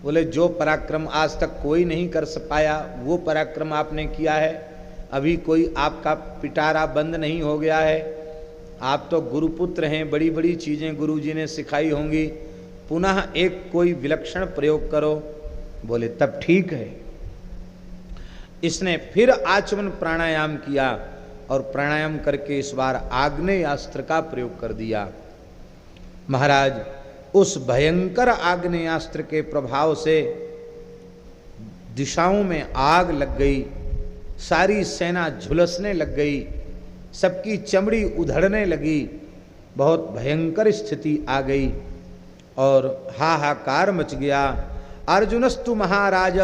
बोले जो पराक्रम आज तक कोई नहीं कर पाया वो पराक्रम आपने किया है। अभी कोई आपका पिटारा बंद नहीं हो गया है। आप तो गुरुपुत्र हैं, बड़ी बड़ी चीजें गुरुजी ने सिखाई होंगी, पुनः एक कोई विलक्षण प्रयोग करो। बोले तब ठीक है। इसने फिर आचमन प्राणायाम किया और प्राणायाम करके इस बार आग्नेयास्त्र का प्रयोग कर दिया। महाराज उस भयंकर आग्नेयास्त्र के प्रभाव से दिशाओं में आग लग गई, सारी सेना झुलसने लग गई, सबकी चमड़ी उधड़ने लगी, बहुत भयंकर स्थिति आ गई और हाहाकार मच गया। अर्जुनस्तु महाराज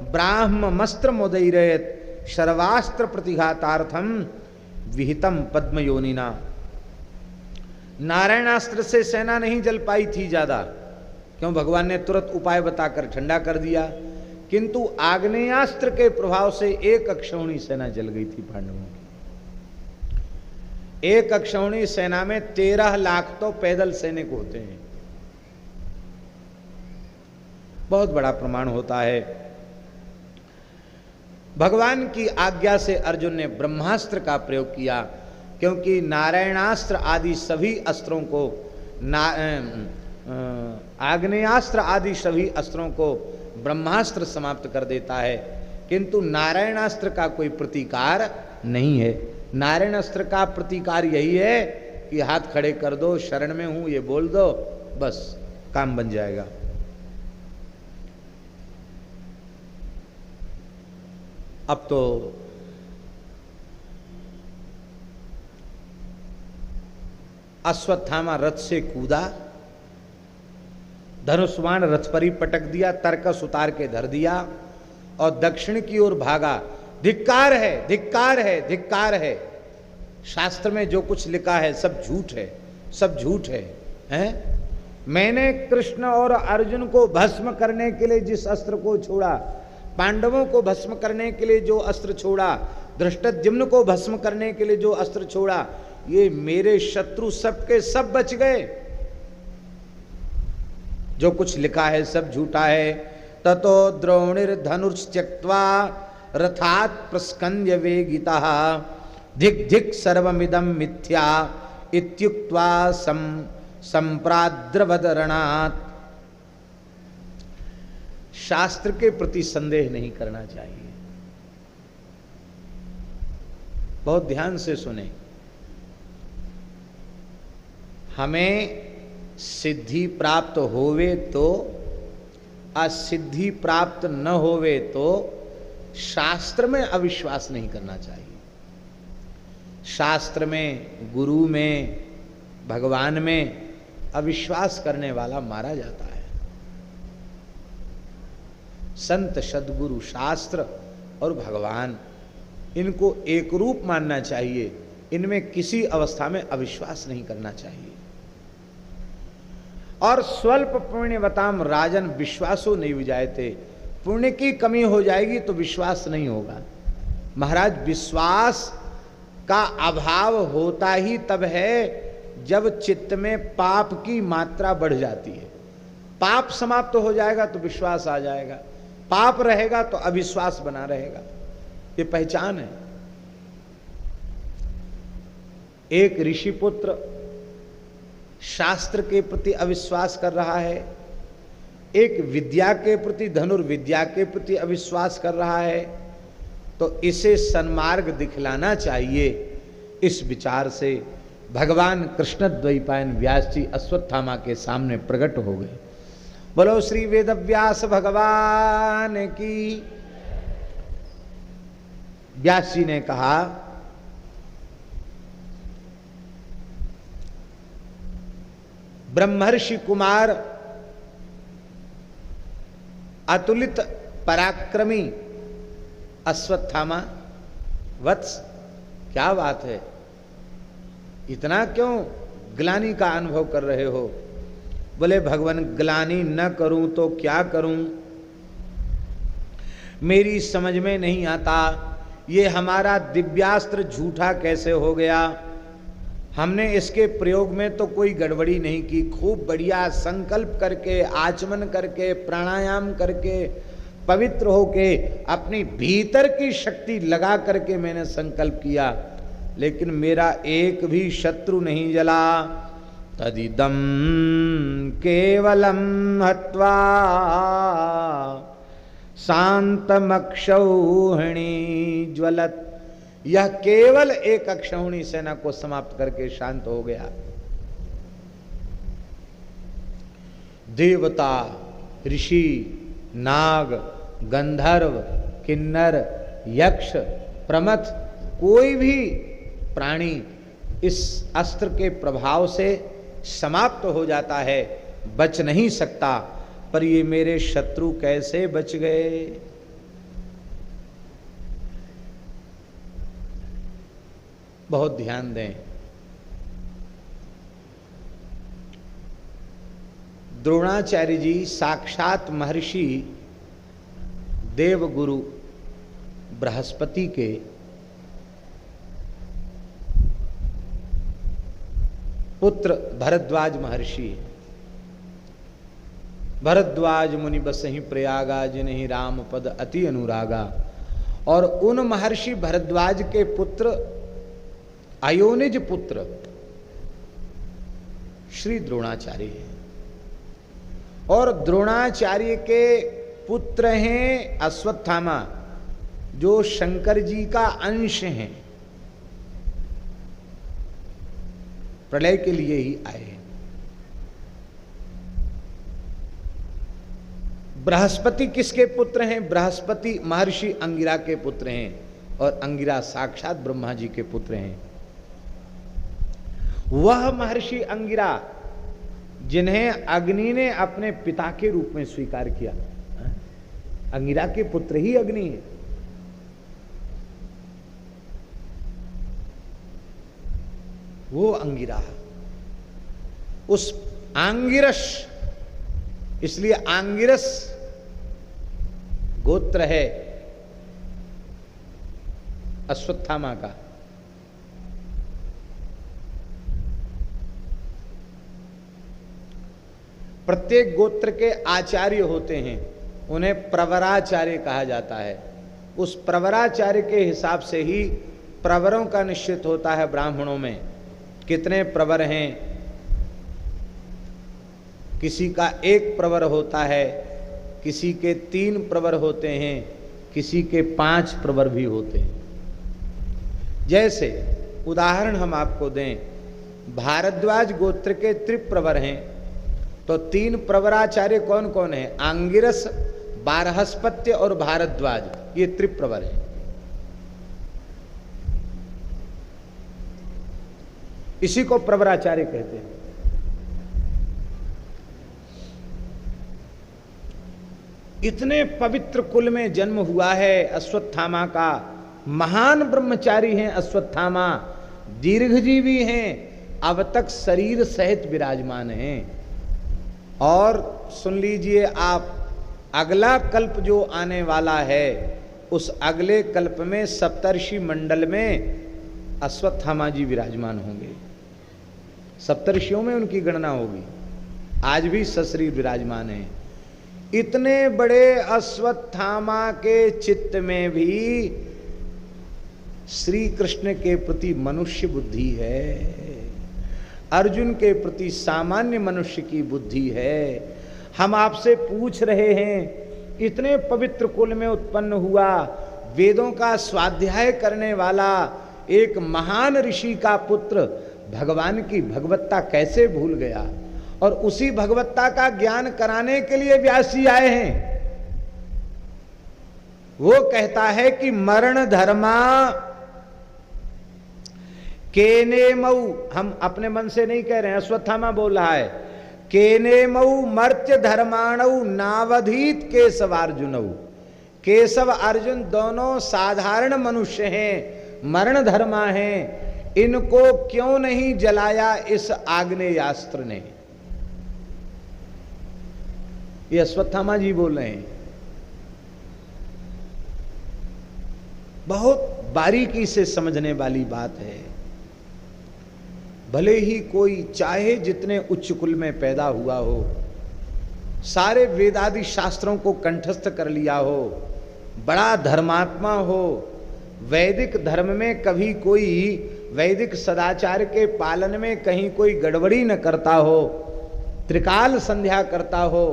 ब्राह्ममस्त्र मोदैरेत शर्वास्त्र प्रतिघातार्थम विहितम पद्मयोनिना। नारायणास्त्र से सेना नहीं जल पाई थी ज्यादा, क्यों? भगवान ने तुरंत उपाय बताकर ठंडा कर दिया, किंतु आग्नेयास्त्र के प्रभाव से एक अक्षौणी सेना जल गई थी पांडवों की। एक अक्षौणी सेना में 13 लाख तो पैदल सैनिक होते हैं, बहुत बड़ा प्रमाण होता है। भगवान की आज्ञा से अर्जुन ने ब्रह्मास्त्र का प्रयोग किया, क्योंकि नारायणास्त्र आदि सभी अस्त्रों को आग्नेयास्त्र आदि सभी अस्त्रों को ब्रह्मास्त्र समाप्त कर देता है, किंतु नारायणास्त्र का कोई प्रतिकार नहीं है। नारायणास्त्र का प्रतिकार यही है कि हाथ खड़े कर दो, शरण में हूं ये बोल दो, बस काम बन जाएगा। अब तो अश्वत्थामा रथ से कूदा, धनुष्मान रथ पर ही पटक दिया, तरकस उतार के धर दिया और दक्षिण की ओर भागा। धिक्कार है, धिक्कार है, धिक्कार है। शास्त्र में जो कुछ लिखा है सब झूठ है, सब झूठ है, हैं? मैंने कृष्ण और अर्जुन को भस्म करने के लिए जिस अस्त्र को छोड़ा, पांडवों को भस्म करने के लिए जो अस्त्र छोड़ा, धृष्टद्युम्न को भस्म करने के लिए जो अस्त्र छोड़ा, ये मेरे शत्रु सबके सब बच गए। जो कुछ लिखा है सब झूठा है। ततो द्रोणिर्धनुर्त्यक्त्वा रथात् प्रस्कंद्य वेगितः धिक् धिक् सर्वमिदं मिथ्या इत्युक्त्वा संप्राद्रवदरणात्। शास्त्र के प्रति संदेह नहीं करना चाहिए। बहुत ध्यान से सुने। हमें सिद्धि प्राप्त होवे तो, असिद्धि प्राप्त न होवे तो शास्त्र में अविश्वास नहीं करना चाहिए। शास्त्र में, गुरु में, भगवान में अविश्वास करने वाला मारा जाता है। संत, सद्गुरु, शास्त्र और भगवान, इनको एक रूप मानना चाहिए। इनमें किसी अवस्था में अविश्वास नहीं करना चाहिए। और स्वल्प पुण्यवताम राजन विश्वासो नहीं विजायते। पुण्य की कमी हो जाएगी तो विश्वास नहीं होगा। महाराज, विश्वास का अभाव होता ही तब है जब चित्त में पाप की मात्रा बढ़ जाती है। पाप समाप्त हो जाएगा तो विश्वास आ जाएगा, पाप रहेगा तो अविश्वास बना रहेगा। ये पहचान है। एक ऋषि पुत्र शास्त्र के प्रति अविश्वास कर रहा है, एक विद्या के प्रति, धनुर्विद्या के प्रति अविश्वास कर रहा है, तो इसे सन्मार्ग दिखलाना चाहिए। इस विचार से भगवान कृष्ण द्वैपायन व्यास जी अश्वत्थामा के सामने प्रकट हो गए। बोलो श्री वेदव्यास भगवान की। व्यास जी ने कहा, ब्रह्मर्षि कुमार अतुलित पराक्रमी अश्वत्थामा वत्स, क्या बात है, इतना क्यों ग्लानि का अनुभव कर रहे हो? बोले भगवान, ग्लानि न करूं तो क्या करूं, मेरी समझ में नहीं आता। ये हमारा दिव्यास्त्र झूठा कैसे हो गया? हमने इसके प्रयोग में तो कोई गड़बड़ी नहीं की, खूब बढ़िया संकल्प करके, आचमन करके, प्राणायाम करके, पवित्र होके, अपनी भीतर की शक्ति लगा करके मैंने संकल्प किया, लेकिन मेरा एक भी शत्रु नहीं जला। तदिदम केवलम हत्वा शांतमक्षौहिणी ज्वलत, यह केवल एक अक्षौहिणी सेना को समाप्त करके शांत हो गया। देवता, ऋषि, नाग, गंधर्व, किन्नर, यक्ष, प्रमथ, कोई भी प्राणी इस अस्त्र के प्रभाव से समाप्त हो जाता है, बच नहीं सकता। पर ये मेरे शत्रु कैसे बच गए? बहुत ध्यान दें। द्रोणाचार्य जी साक्षात महर्षि देवगुरु बृहस्पति के पुत्र भरद्वाज महर्षि। भरद्वाज मुनि बसहि प्रयागा, जिन्हि राम पद अति अनुरागा। और उन महर्षि भरद्वाज के पुत्र अयोनिज पुत्र श्री द्रोणाचार्य हैं, और द्रोणाचार्य के पुत्र हैं अश्वत्थामा, जो शंकर जी का अंश हैं, प्रलय के लिए ही आए हैं। बृहस्पति किसके पुत्र हैं? बृहस्पति महर्षि अंगिरा के पुत्र हैं, और अंगिरा साक्षात ब्रह्मा जी के पुत्र हैं। वह महर्षि अंगिरा जिन्हें अग्नि ने अपने पिता के रूप में स्वीकार किया, अंगिरा के पुत्र ही अग्नि है। वो अंगिरा, उस आंगिरस, इसलिए आंगिरस गोत्र है अश्वत्थामा का। प्रत्येक गोत्र के आचार्य होते हैं, उन्हें प्रवराचार्य कहा जाता है। उस प्रवराचार्य के हिसाब से ही प्रवरों का निश्चित होता है। ब्राह्मणों में कितने प्रवर हैं? किसी का 1 प्रवर होता है, किसी के 3 प्रवर होते हैं, किसी के 5 प्रवर भी होते हैं। जैसे उदाहरण हम आपको दें, भारद्वाज गोत्र के त्रिप्रवर हैं, तो 3 प्रवराचार्य कौन कौन है? आंगिरस, बारहस्पत्य और भारद्वाज, ये त्रिप्रवर हैं। इसी को प्रवराचार्य कहते हैं। इतने पवित्र कुल में जन्म हुआ है अश्वत्थामा का। महान ब्रह्मचारी हैं अश्वत्थामा, दीर्घजीवी हैं, अब तक शरीर सहित विराजमान हैं। और सुन लीजिए आप, अगला कल्प जो आने वाला है, उस अगले कल्प में सप्तर्षि मंडल में अश्वत्थामा जी विराजमान होंगे। सप्तर्षियों में उनकी गणना होगी। आज भी सशरीर विराजमान है। इतने बड़े अश्वत्थामा के चित्त में भी श्री कृष्ण के प्रति मनुष्य बुद्धि है, अर्जुन के प्रति सामान्य मनुष्य की बुद्धि है। हम आपसे पूछ रहे हैं, इतने पवित्र कुल में उत्पन्न हुआ, वेदों का स्वाध्याय करने वाला एक महान ऋषि का पुत्र भगवान की भगवत्ता कैसे भूल गया? और उसी भगवत्ता का ज्ञान कराने के लिए व्यास जी आए हैं। वो कहता है कि मरण धर्मा केने मऊ, हम अपने मन से नहीं कह रहे हैं, अश्वत्थामा बोल रहा है, केने मऊ मर्त्य धर्माणु नावधीत केशव अर्जुनऊ। केशव अर्जुन दोनों साधारण मनुष्य हैं, मरण धर्मा हैं, इनको क्यों नहीं जलाया इस आग्नेयास्त्र ने? ये अश्वत्थामा जी बोल रहे हैं। बहुत बारीकी से समझने वाली बात है। भले ही कोई चाहे जितने उच्च कुल में पैदा हुआ हो, सारे वेदादि शास्त्रों को कंठस्थ कर लिया हो, बड़ा धर्मात्मा हो, वैदिक धर्म में कभी कोई वैदिक सदाचार के पालन में कहीं कोई गड़बड़ी न करता हो, त्रिकाल संध्या करता हो,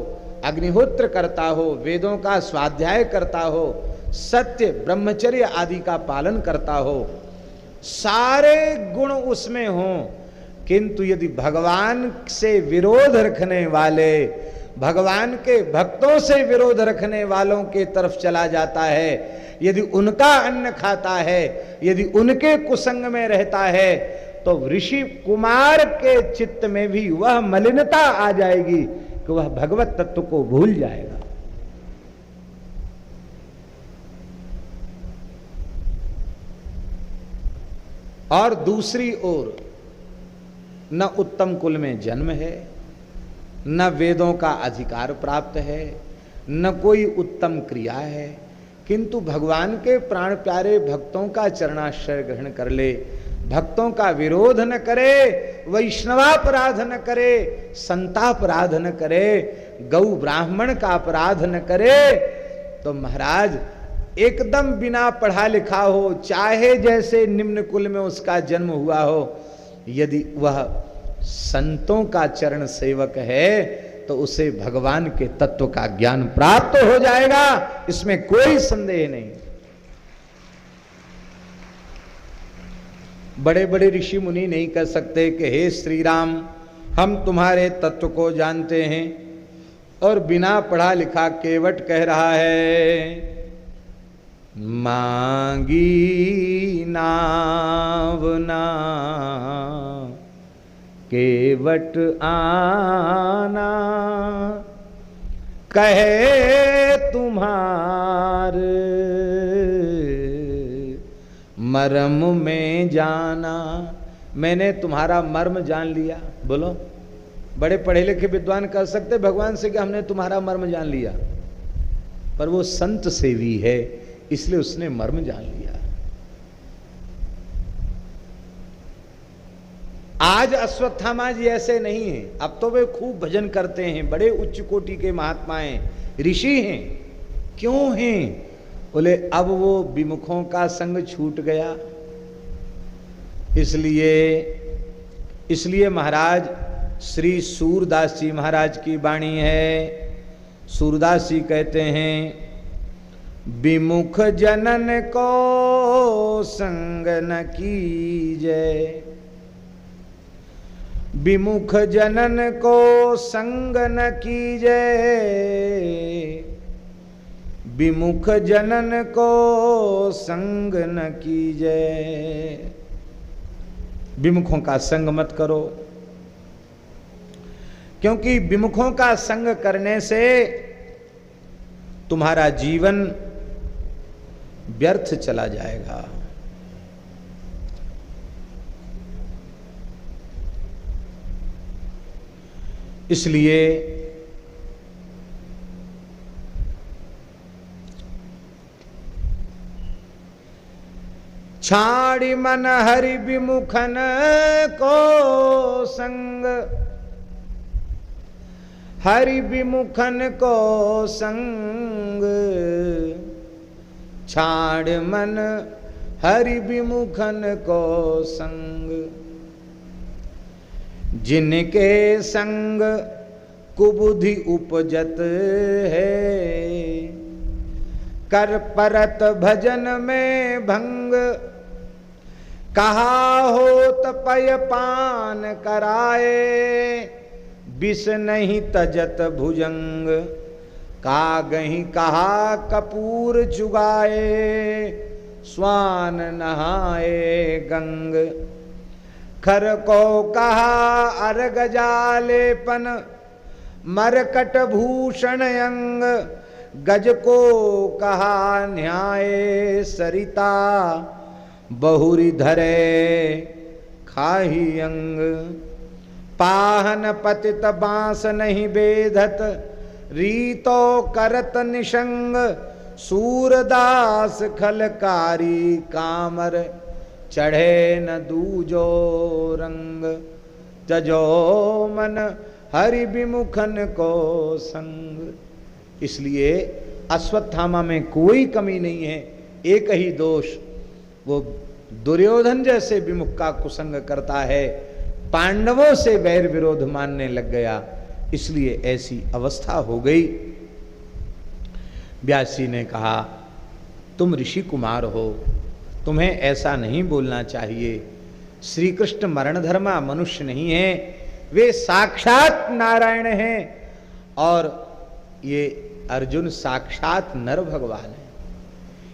अग्निहोत्र करता हो, वेदों का स्वाध्याय करता हो, सत्य ब्रह्मचर्य आदि का पालन करता हो, सारे गुण उसमें हों, किंतु यदि भगवान से विरोध रखने वाले, भगवान के भक्तों से विरोध रखने वालों के तरफ चला जाता है, यदि उनका अन्न खाता है, यदि उनके कुसंग में रहता है, तो ऋषि कुमार के चित्त में भी वह मलिनता आ जाएगी कि वह भगवत तत्व को भूल जाएगा। और दूसरी ओर न उत्तम कुल में जन्म है, न वेदों का अधिकार प्राप्त है, न कोई उत्तम क्रिया है, किंतु भगवान के प्राण प्यारे भक्तों का चरणाश्रय ग्रहण कर ले, भक्तों का विरोध न करे, वैष्णवापराध न करे, संतापराध न करे, गौ ब्राह्मण का अपराध न करे, तो महाराज एकदम बिना पढ़ा लिखा हो, चाहे जैसे निम्न कुल में उसका जन्म हुआ हो, यदि वह संतों का चरण सेवक है तो उसे भगवान के तत्व का ज्ञान प्राप्त हो जाएगा, इसमें कोई संदेह नहीं। बड़े बड़े ऋषि मुनि नहीं कर सकते कि हे श्री राम, हम तुम्हारे तत्व को जानते हैं, और बिना पढ़ा लिखा केवट कह रहा है मांगी नावना केवट आना, कहे तुम्हार मर्म में जाना। मैंने तुम्हारा मर्म जान लिया। बोलो, बड़े पढ़े लिखे विद्वान कह सकते भगवान से कि हमने तुम्हारा मर्म जान लिया, पर वो संत सेवी है इसलिए उसने मर्म जान लिया। आज अश्वत्थामा जी ऐसे नहीं हैं, अब तो वे खूब भजन करते हैं, बड़े उच्च कोटि के महात्मा हैं, ऋषि हैं। क्यों हैं? बोले अब वो विमुखों का संग छूट गया, इसलिए महाराज श्री सूरदास जी महाराज की वाणी है। सूरदास जी कहते हैं विमुख जनन को संग न कीजय, विमुख जनन को संग न कीजय, विमुख जनन को संग न कीजय। विमुखों का संग मत करो, क्योंकि विमुखों का संग करने से तुम्हारा जीवन व्यर्थ चला जाएगा। इसलिए छाड़ी मन हरि विमुखन को संग, हरि विमुखन को संग, छाड़ मन हरि विमुखन को संग। जिनके संग कुबुद्धि उपजत है, कर परत भजन में भंग, कहा होत पय पान कराए, विष नहीं तजत भुजंग, कागहि कहा कपूर चुगाए, स्वान नहाए गंग। खर को कहा अर्घ जालेपन, मरकट भूषण अंग, गज को कहा न्याय सरिता, बहुरी धरे खाही अंग। पाहन पतित बांस नहीं बेधत, रीतो करत निशंग, सूरदास खलकारी कामर, चढ़े न दूजो रंग, तजो मन हरि विमुखन को संग। इसलिए अश्वत्थामा में कोई कमी नहीं है, एक ही दोष, वो दुर्योधन जैसे विमुख का कुसंग करता है, पांडवों से वैर विरोध मानने लग गया, इसलिए ऐसी अवस्था हो गई। व्यासी ने कहा तुम ऋषि कुमार हो, तुम्हें ऐसा नहीं बोलना चाहिए। श्री कृष्ण मरण धर्मा मनुष्य नहीं है, वे साक्षात नारायण हैं और ये अर्जुन साक्षात नर भगवान है।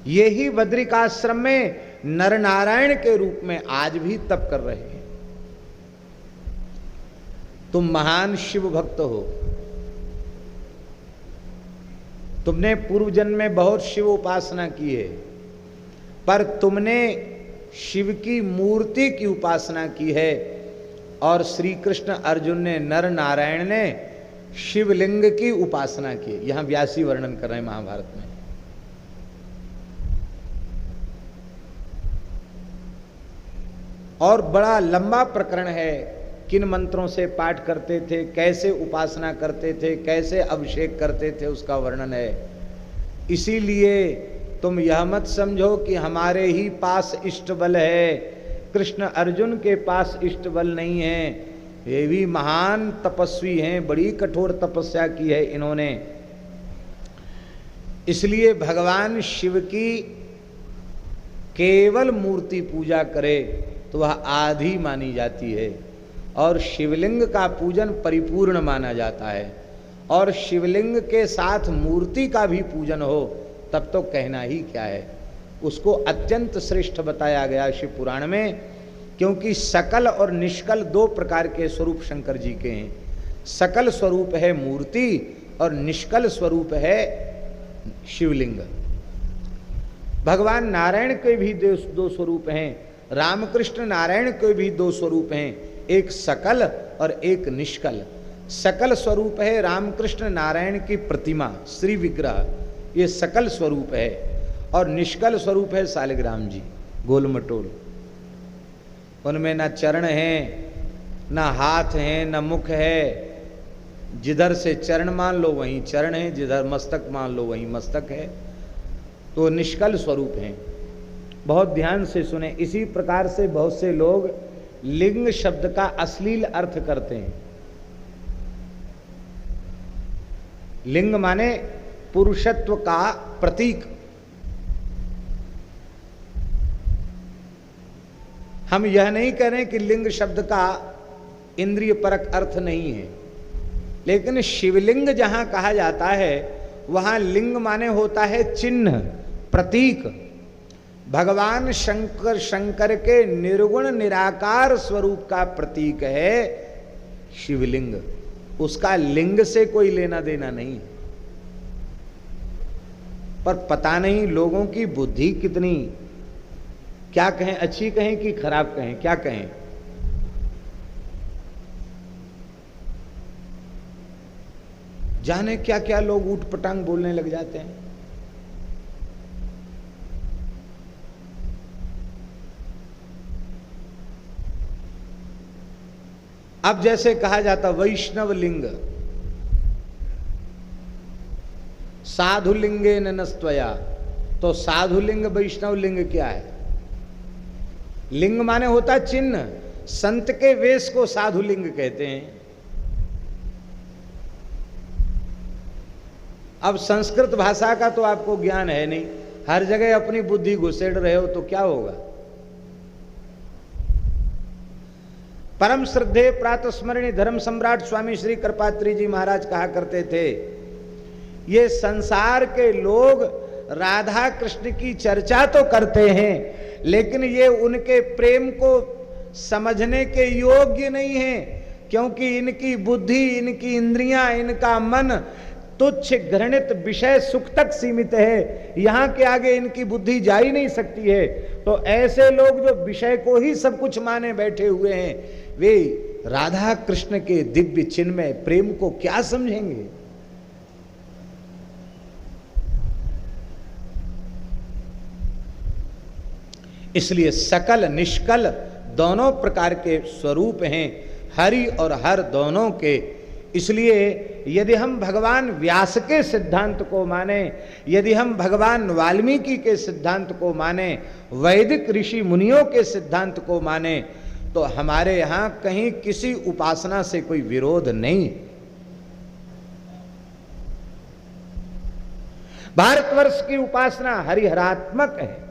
ये ही बद्रिकाश्रम में नर नारायण के रूप में आज भी तप कर रहे हैं। तुम महान शिव भक्त हो, तुमने पूर्व जन्म में बहुत शिव उपासना की है, पर तुमने शिव की मूर्ति की उपासना की है और श्री कृष्ण अर्जुन ने, नर नारायण ने शिवलिंग की उपासना की है। यहां व्यासी वर्णन कर रहे हैं महाभारत में। और बड़ा लंबा प्रकरण है, किन मंत्रों से पाठ करते थे, कैसे उपासना करते थे, कैसे अभिषेक करते थे, उसका वर्णन है। इसीलिए तुम यह मत समझो कि हमारे ही पास इष्ट बल है, कृष्ण अर्जुन के पास इष्ट बल नहीं है। ये भी महान तपस्वी हैं, बड़ी कठोर तपस्या की है इन्होंने। इसलिए भगवान शिव की केवल मूर्ति पूजा करे तो वह आधी मानी जाती है, और शिवलिंग का पूजन परिपूर्ण माना जाता है। और शिवलिंग के साथ मूर्ति का भी पूजन हो तब तो कहना ही क्या है, उसको अत्यंत श्रेष्ठ बताया गया शिव पुराण में। क्योंकि सकल और निष्कल दो प्रकार के स्वरूप शंकर जी के हैं। सकल स्वरूप है मूर्ति और निष्कल स्वरूप है शिवलिंग। भगवान नारायण के भी दो स्वरूप हैं, रामकृष्ण नारायण के भी दो स्वरूप हैं, एक सकल और एक निष्कल। सकल स्वरूप है रामकृष्ण नारायण की प्रतिमा, श्री विग्रह, ये सकल स्वरूप है। और निष्कल स्वरूप है शालिग्राम जी, गोल मटोल। उनमें न चरण हैं, न हाथ हैं, न मुख है। जिधर से चरण मान लो वहीं चरण है, जिधर मस्तक मान लो वहीं मस्तक है। तो निष्कल स्वरूप हैं। बहुत ध्यान से सुने। इसी प्रकार से बहुत से लोग लिंग शब्द का अश्लील अर्थ करते हैं। लिंग माने पुरुषत्व का प्रतीक। हम यह नहीं कह रहे कि लिंग शब्द का इंद्रिय परक अर्थ नहीं है, लेकिन शिवलिंग जहां कहा जाता है वहां लिंग माने होता है चिन्ह, प्रतीक। भगवान शंकर के निर्गुण निराकार स्वरूप का प्रतीक है शिवलिंग। उसका लिंग से कोई लेना देना नहीं। पर पता नहीं लोगों की बुद्धि कितनी, क्या कहें, अच्छी कहें कि खराब कहें, क्या कहें। जाने क्या क्या लोग ऊट पटांग बोलने लग जाते हैं। अब जैसे कहा जाता वैष्णव लिंग, साधु लिंगे नस्त्वया, तो साधु लिंग वैष्णव लिंग क्या है? लिंग माने होता चिन्ह। संत के वेश को साधु लिंग कहते हैं। अब संस्कृत भाषा का तो आपको ज्ञान है नहीं, हर जगह अपनी बुद्धि घुसेड़ रहे हो तो क्या होगा। परम श्रद्धेय प्रातस्मरणीय धर्म सम्राट स्वामी श्री कृपात्री जी महाराज कहा करते थे, ये संसार के लोग राधा कृष्ण की चर्चा तो करते हैं, लेकिन ये उनके प्रेम को समझने के योग्य नहीं है, क्योंकि इनकी बुद्धि, इनकी इंद्रियां, इनका मन तुच्छ घृणित विषय सुख तक सीमित है। यहां के आगे इनकी बुद्धि जा ही नहीं सकती है। तो ऐसे लोग जो विषय को ही सब कुछ माने बैठे हुए हैं, वे राधा कृष्ण के दिव्य चिन्मय प्रेम को क्या समझेंगे। इसलिए सकल निष्कल दोनों प्रकार के स्वरूप हैं, हरि और हर दोनों के। इसलिए यदि हम भगवान व्यास के सिद्धांत को माने, यदि हम भगवान वाल्मीकि के सिद्धांत को माने, वैदिक ऋषि मुनियों के सिद्धांत को माने, तो हमारे यहां कहीं किसी उपासना से कोई विरोध नहीं। भारतवर्ष की उपासना हरिहरात्मक है।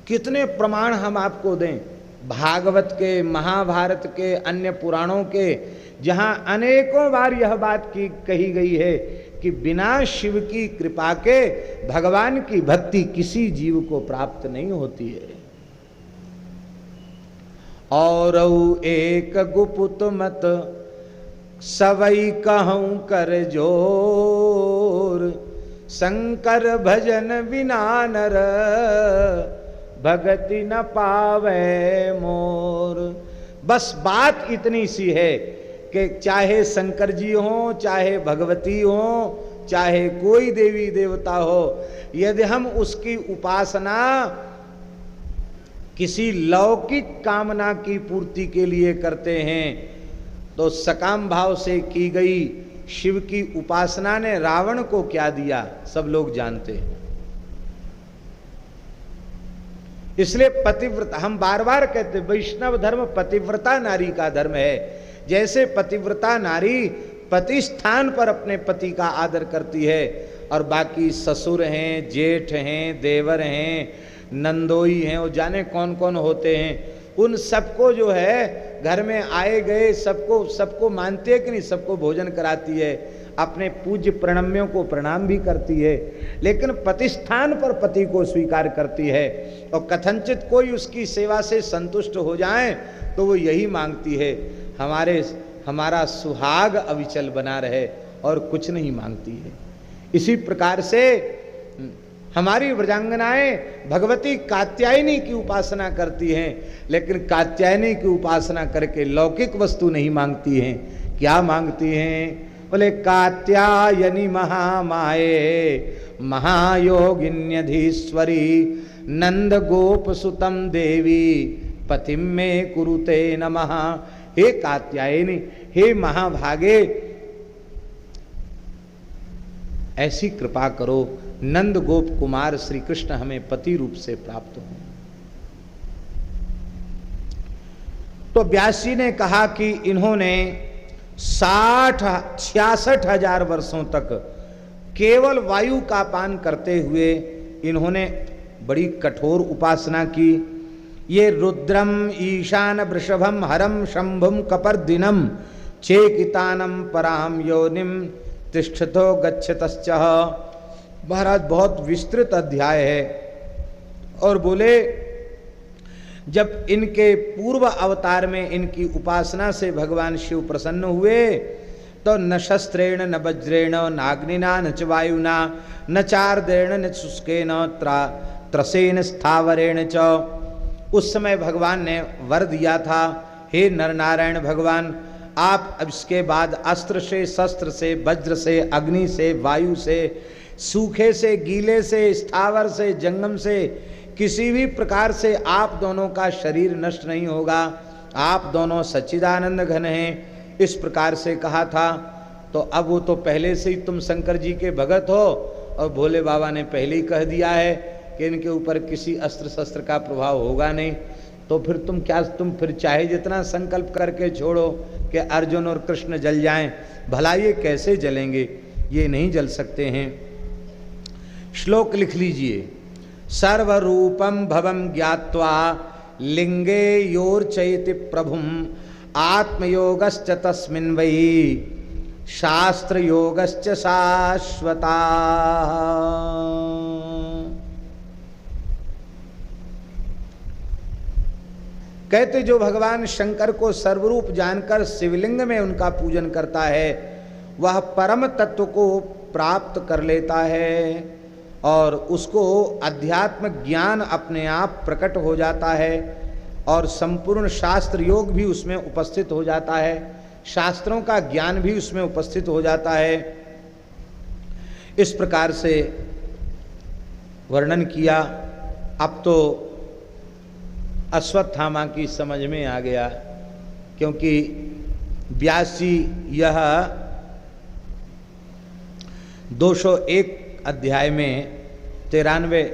कितने प्रमाण हम आपको दें, भागवत के, महाभारत के, अन्य पुराणों के, जहां अनेकों बार यह बात की कही गई है कि बिना शिव की कृपा के भगवान की भक्ति किसी जीव को प्राप्त नहीं होती है। और एक गुपुत मत सवई कहूं कर जोर, शंकर भजन बिना नर भगति न पावे मोर। बस बात इतनी सी है कि चाहे शंकर जी हो, चाहे भगवती हो, चाहे कोई देवी देवता हो, यदि हम उसकी उपासना किसी लौकिक कामना की पूर्ति के लिए करते हैं तो सकाम भाव से की गई शिव की उपासना ने रावण को क्या दिया सब लोग जानते हैं। इसलिए पतिव्रता, हम बार बार कहते, वैष्णव धर्म पतिव्रता नारी का धर्म है। जैसे पतिव्रता नारी पति स्थान पर अपने पति का आदर करती है और बाकी ससुर हैं, जेठ हैं, देवर हैं, नंदोई हैं, वो जाने कौन कौन होते हैं, उन सबको जो है घर में आए गए सबको मानती है कि नहीं, सबको भोजन कराती है, अपने पूज्य प्रणम्यों को प्रणाम भी करती है, लेकिन प्रतिष्ठान पर पति को स्वीकार करती है। और कथनचित कोई उसकी सेवा से संतुष्ट हो जाए तो वो यही मांगती है, हमारा सुहाग अविचल बना रहे, और कुछ नहीं मांगती है। इसी प्रकार से हमारी व्रजांगनाएं भगवती कात्यायनी की उपासना करती हैं, लेकिन कात्यायनी की उपासना करके लौकिक वस्तु नहीं मांगती हैं। क्या मांगती हैं? बोले कात्यायनी महामाये महायोगिन्यधीश्वरी नंद गोप सुतम देवी पतिम में कुरुते नमः। हे कात्यायनी, हे महाभागे, ऐसी कृपा करो नंद गोप कुमार श्री कृष्ण हमें पति रूप से प्राप्त हो। तो व्यास जी ने कहा कि इन्होंने 66,000 वर्षों तक केवल वायु का पान करते हुए इन्होंने बड़ी कठोर उपासना की। ये रुद्रम ईशान वृषभम हरम शंभुम कपर्दिनम चेकितानम पराम योनिम तिष्ठतो गच्छतश्च। महाराज बहुत विस्तृत अध्याय है। और बोले जब इनके पूर्व अवतार में इनकी उपासना से भगवान शिव प्रसन्न हुए तो न शस्त्रेण न वज्रेण नाग्निना न च वायुना न चार्देण न शुष्केन त्रसेन स्थावरेण च। उस समय भगवान ने वर दिया था, हे नरनारायण भगवान, आप अब इसके बाद अस्त्र से, शस्त्र से, वज्र से, अग्नि से, वायु से, सूखे से, गीले से, स्थावर से, जंगम से, किसी भी प्रकार से आप दोनों का शरीर नष्ट नहीं होगा, आप दोनों सच्चिदानंद घन हैं, इस प्रकार से कहा था। तो अब वो तो पहले से ही तुम शंकर जी के भगत हो और भोले बाबा ने पहले ही कह दिया है कि इनके ऊपर किसी अस्त्र शस्त्र का प्रभाव होगा नहीं, तो फिर तुम फिर चाहे जितना संकल्प करके छोड़ो कि अर्जुन और कृष्ण जल जाएं, भला ये कैसे जलेंगे? ये नहीं जल सकते हैं। श्लोक लिख लीजिए। सर्वरूपम भवम ज्ञात्वा लिंगे योर्चयति प्रभुम आत्मयोगश्च तस्मिन् वै शास्त्र योगश्च शाश्वता। कहते जो भगवान शंकर को सर्वरूप जानकर शिवलिंग में उनका पूजन करता है वह परम तत्व को प्राप्त कर लेता है और उसको अध्यात्म ज्ञान अपने आप प्रकट हो जाता है और संपूर्ण शास्त्र योग भी उसमें उपस्थित हो जाता है, शास्त्रों का ज्ञान भी उसमें उपस्थित हो जाता है। इस प्रकार से वर्णन किया। अब तो अश्वत्थामा की समझ में आ गया, क्योंकि व्यास जी यह 201 अध्याय में 93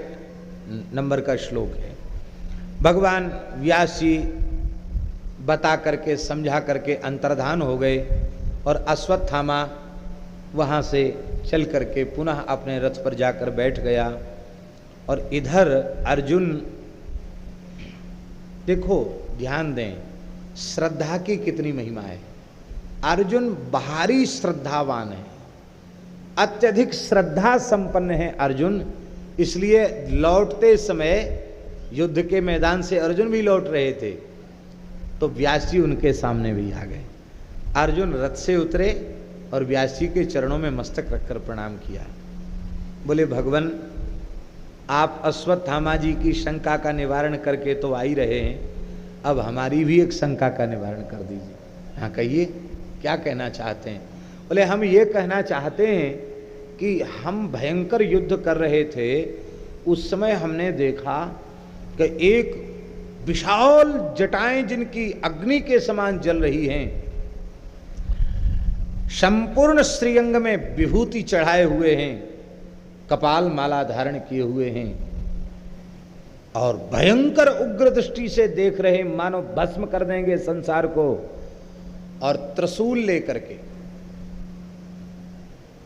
नंबर का श्लोक है। भगवान व्यास जी बता करके समझा करके अंतर्धान हो गए और अश्वत्थामा वहाँ से चल करके पुनः अपने रथ पर जाकर बैठ गया। और इधर अर्जुन, देखो ध्यान दें, श्रद्धा की कितनी महिमा है। अर्जुन बाहरी श्रद्धावान है, अत्यधिक श्रद्धा संपन्न है अर्जुन। इसलिए लौटते समय युद्ध के मैदान से अर्जुन भी लौट रहे थे तो व्यास जी उनके सामने भी आ गए। अर्जुन रथ से उतरे और व्यास जी के चरणों में मस्तक रखकर प्रणाम किया। बोले भगवान, आप अश्वत्थामा जी की शंका का निवारण करके तो आ ही रहे हैं, अब हमारी भी एक शंका का निवारण कर दीजिए। हाँ कहिए, क्या कहना चाहते हैं? बोले हम ये कहना चाहते हैं कि हम भयंकर युद्ध कर रहे थे, उस समय हमने देखा कि एक विशाल जटाएं जिनकी अग्नि के समान जल रही हैं, संपूर्ण श्रीअंग में विभूति चढ़ाए हुए हैं, कपाल माला धारण किए हुए हैं और भयंकर उग्र दृष्टि से देख रहे, मानो भस्म कर देंगे संसार को। और त्रिशूल लेकर के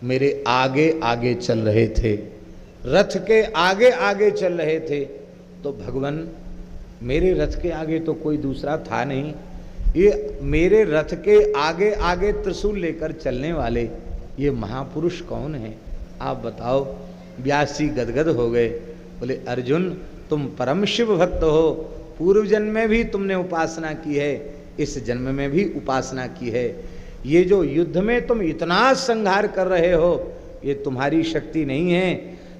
मेरे आगे आगे चल रहे थे, रथ के आगे आगे चल रहे थे। तो भगवान, मेरे रथ के आगे तो कोई दूसरा था नहीं, ये मेरे रथ के आगे आगे त्रिशूल लेकर चलने वाले ये महापुरुष कौन है, आप बताओ। व्यास जी गदगद हो गए। बोले अर्जुन, तुम परम शिव भक्त हो, पूर्व जन्म में भी तुमने उपासना की है, इस जन्म में भी उपासना की है। ये जो युद्ध में तुम इतना संहार कर रहे हो, ये तुम्हारी शक्ति नहीं है,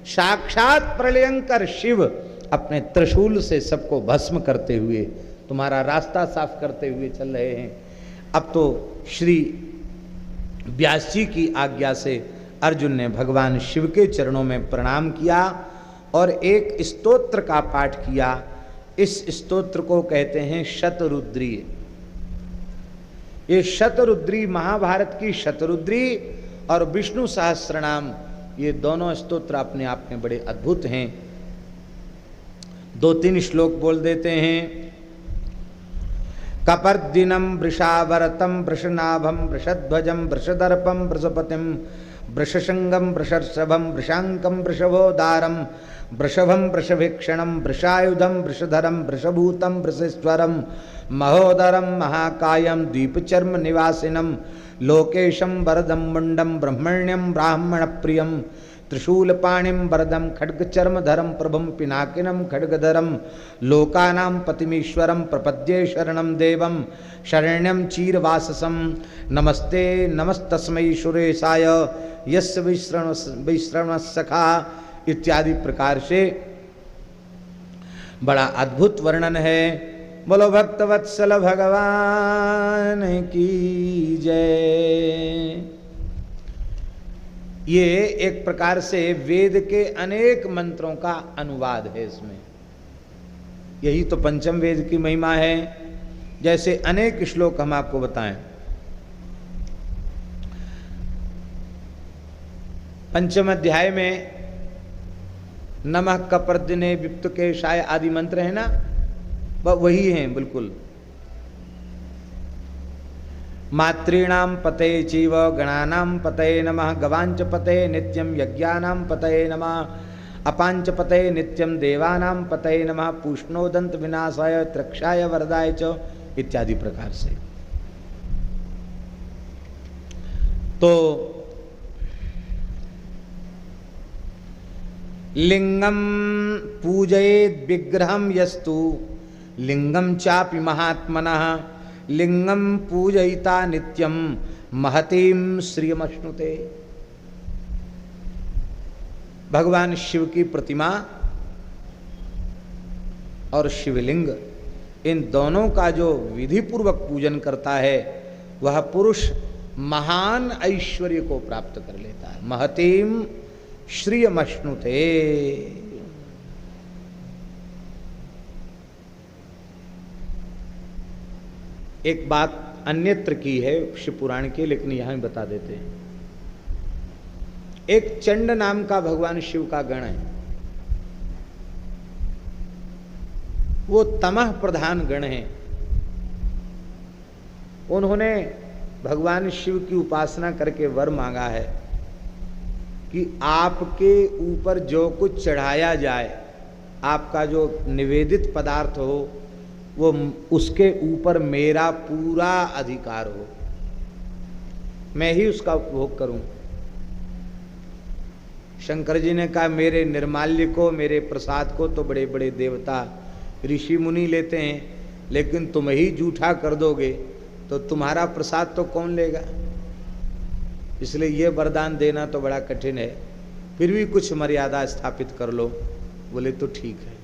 साक्षात प्रलयंकर शिव अपने त्रिशूल से सबको भस्म करते हुए, तुम्हारा रास्ता साफ करते हुए चल रहे हैं। अब तो श्री व्यास जी की आज्ञा से अर्जुन ने भगवान शिव के चरणों में प्रणाम किया और एक स्तोत्र का पाठ किया। इस स्तोत्र को कहते हैं शतरुद्री। ये शतरुद्री, महाभारत की शतरुद्री और विष्णु सहस्त्रनाम, ये दोनों स्तोत्र अपने आप में बड़े अद्भुत हैं। 2-3 श्लोक बोल देते हैं। कपर्दिनम वृषावरतम वृषनाभम वृषध्वजम वृषदर्पम वृषपतिम वृषशंगम वृषर्षभम वृषांकम वृषभोदारम वृषभम वृषभीक्षणम वृषायुधम वृषधरम वृषभूतम वृषेश्वरम महोदरम महाकायम द्वीपचर्म निवासिनम लोकेशम वरदम मुंडम ब्रह्मण्यम ब्राह्मण प्रियम त्रिशूलपाणिम वरदम खड्गचर्मधरम प्रभुम पिनाकिनम खड्गधरम लोकानां पतिमीश्वरम प्रपद्ये शरणं देवम शरण्यम चीरवाससम नमस्ते नमस्तस्मै सुरेशाय यस्य विश्रणः सखा इत्यादि प्रकार से बड़ा अद्भुत वर्णन है। बोलो भक्तवत्सल भगवान की जय। ये एक प्रकार से वेद के अनेक मंत्रों का अनुवाद है इसमें। यही तो पंचम वेद की महिमा है। जैसे अनेक श्लोक हम आपको बताएं। पंचम अध्याय में नमः कपर्दिने विप्त के शाय आदि मंत्र है ना, वही हैं बिल्कुल। मातॄणां पतये चैव गणानां पतये नमः गवांच पतये नित्यं यज्ञानां पतये नमः अपांच पतये नित्यं देवानां पतये नमः पूष्णोदंत विनाशाय त्रक्षाय वरदाय च इत्यादि प्रकार से। तो लिंगम पूजयेद विग्रहम यस्तु लिंगम चापि महात्मनः लिंगम पूजयिता नित्यम महतीम श्रियमश्नुते। भगवान शिव की प्रतिमा और शिवलिंग, इन दोनों का जो विधि पूर्वक पूजन करता है वह पुरुष महान ऐश्वर्य को प्राप्त कर लेता है। महतीम श्रियमश्नुते। एक बात अन्यत्र की है शिव पुराण की, लेकिन यहां बता देते हैं। एक चंड नाम का भगवान शिव का गण है। वो तमह प्रधान गण है। उन्होंने भगवान शिव की उपासना करके वर मांगा है कि आपके ऊपर जो कुछ चढ़ाया जाए, आपका जो निवेदित पदार्थ हो, वो उसके ऊपर मेरा पूरा अधिकार हो, मैं ही उसका उपभोग करूं। शंकर जी ने कहा मेरे निर्माल्य को, मेरे प्रसाद को तो बड़े बड़े देवता ऋषि मुनि लेते हैं, लेकिन तुम ही जूठा कर दोगे तो तुम्हारा प्रसाद तो कौन लेगा। इसलिए ये वरदान देना तो बड़ा कठिन है, फिर भी कुछ मर्यादा स्थापित कर लो। बोले तो ठीक है।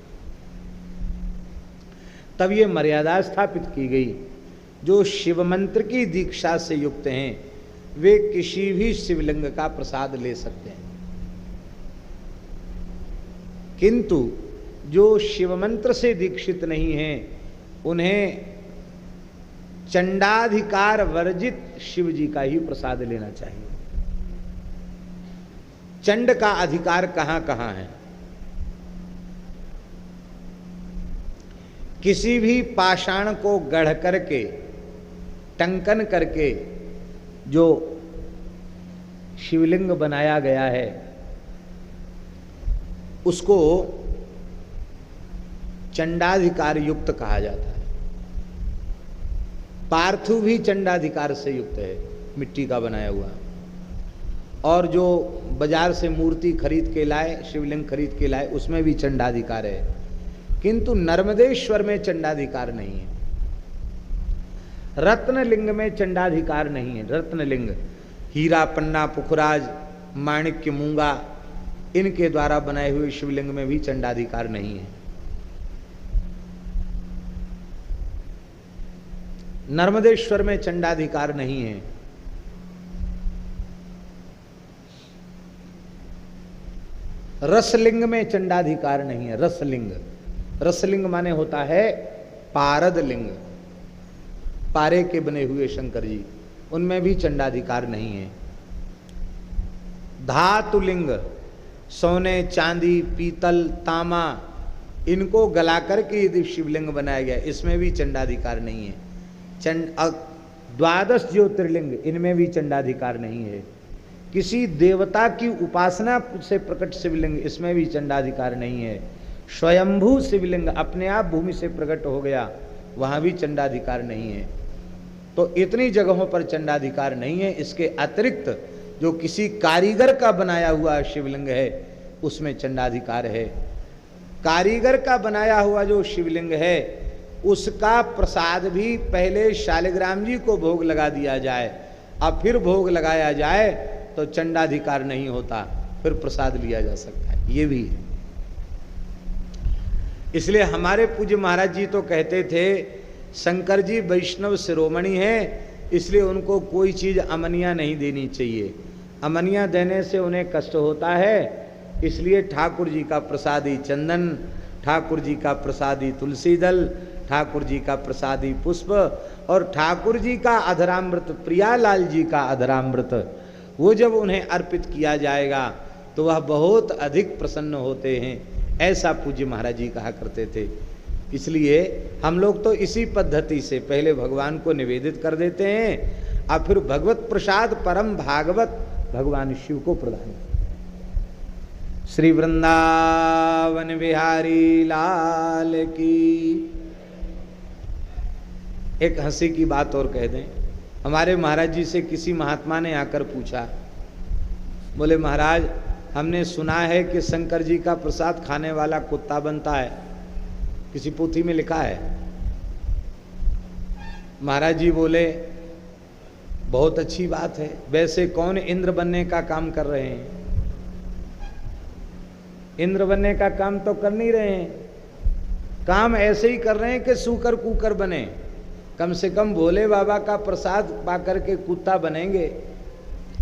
तब ये मर्यादा स्थापित की गई। जो शिव मंत्र की दीक्षा से युक्त हैं वे किसी भी शिवलिंग का प्रसाद ले सकते हैं, किंतु जो शिव मंत्र से दीक्षित नहीं हैं उन्हें चंडाधिकार वर्जित शिव जी का ही प्रसाद लेना चाहिए। चंड का अधिकार कहां कहां है? किसी भी पाषाण को गढ़ करके, टंकन करके जो शिवलिंग बनाया गया है उसको चंडाधिकार युक्त कहा जाता है। पार्थु भी चंडाधिकार से युक्त है, मिट्टी का बनाया हुआ। और जो बाजार से मूर्ति खरीद के लाए, शिवलिंग खरीद के लाए, उसमें भी चंडाधिकार है, किंतु नर्मदेश्वर में चंडाधिकार नहीं है। रत्नलिंग में चंडाधिकार नहीं है। रत्नलिंग हीरा, पन्ना, पुखराज, माणिक्य, मूंगा, इनके द्वारा बनाए हुए शिवलिंग में भी चंडाधिकार नहीं है। नर्मदेश्वर में चंडाधिकार नहीं है। रसलिंग में चंडाधिकार नहीं है। रसलिंग, रसलिंग माने होता है पारद लिंग, पारे के बने हुए शंकर जी, उनमें भी चंडाधिकार नहीं है। धातुलिंग, सोने, चांदी, पीतल, तामा, इनको गला करके यदि शिवलिंग बनाया गया, इसमें भी चंडाधिकार नहीं है। द्वादश ज्योतिर्लिंग, इनमें भी चंडाधिकार नहीं है। किसी देवता की उपासना से प्रकट शिवलिंग, इसमें भी चंडाधिकार नहीं है। स्वयंभू शिवलिंग, अपने आप भूमि से प्रकट हो गया, वहां भी चंडाधिकार नहीं है। तो इतनी जगहों पर चंडाधिकार नहीं है। इसके अतिरिक्त जो किसी कारीगर का बनाया हुआ शिवलिंग है उसमें चंडाधिकार है। कारीगर का बनाया हुआ जो शिवलिंग है उसका प्रसाद भी पहले शालिग्राम जी को भोग लगा दिया जाए, अब फिर भोग लगाया जाए तो चंडाधिकार नहीं होता, फिर प्रसाद लिया जा सकता है। ये भी है। इसलिए हमारे पूज्य महाराज जी तो कहते थे शंकर जी वैष्णव शिरोमणि हैं, इसलिए उनको कोई चीज अमनिया नहीं देनी चाहिए। अमनिया देने से उन्हें कष्ट होता है, इसलिए ठाकुर जी का प्रसादी चंदन, ठाकुर जी का प्रसादी तुलसी दल, ठाकुर जी का प्रसादी पुष्प और ठाकुर जी का अधरामृत, प्रियालाल जी का अधरामृत, वो जब उन्हें अर्पित किया जाएगा तो वह बहुत अधिक प्रसन्न होते हैं, ऐसा पूज्य महाराज जी कहा करते थे। इसलिए हम लोग तो इसी पद्धति से पहले भगवान को निवेदित कर देते हैं और फिर भगवत प्रसाद परम भागवत भगवान शिव को प्रदान। श्री वृंदावन बिहारी लाल की। एक हंसी की बात और कह दें, हमारे महाराज जी से किसी महात्मा ने आकर पूछा, बोले महाराज हमने सुना है कि शंकर जी का प्रसाद खाने वाला कुत्ता बनता है, किसी पोथी में लिखा है। महाराज जी बोले बहुत अच्छी बात है, वैसे कौन इंद्र बनने का काम कर रहे हैं? इंद्र बनने का काम तो कर नहीं रहे हैं, काम ऐसे ही कर रहे हैं कि सूकर कुकर बने। कम से कम भोले बाबा का प्रसाद पाकर के कुत्ता बनेंगे।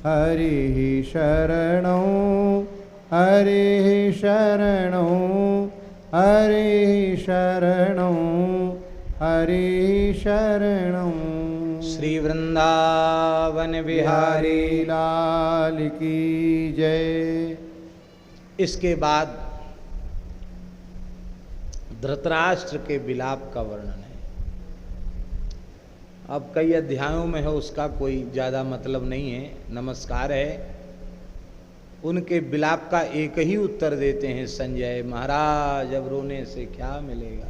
हरि शरणं हरि शरणं हरि शरणं हरि शरणं। श्री वृंदावन बिहारी लाल की जय। इसके बाद धृतराष्ट्र के विलाप का वर्णन है। अब कई अध्यायों में है, उसका कोई ज़्यादा मतलब नहीं है, नमस्कार है। उनके विलाप का एक ही उत्तर देते हैं संजय महाराज, अब रोने से क्या मिलेगा,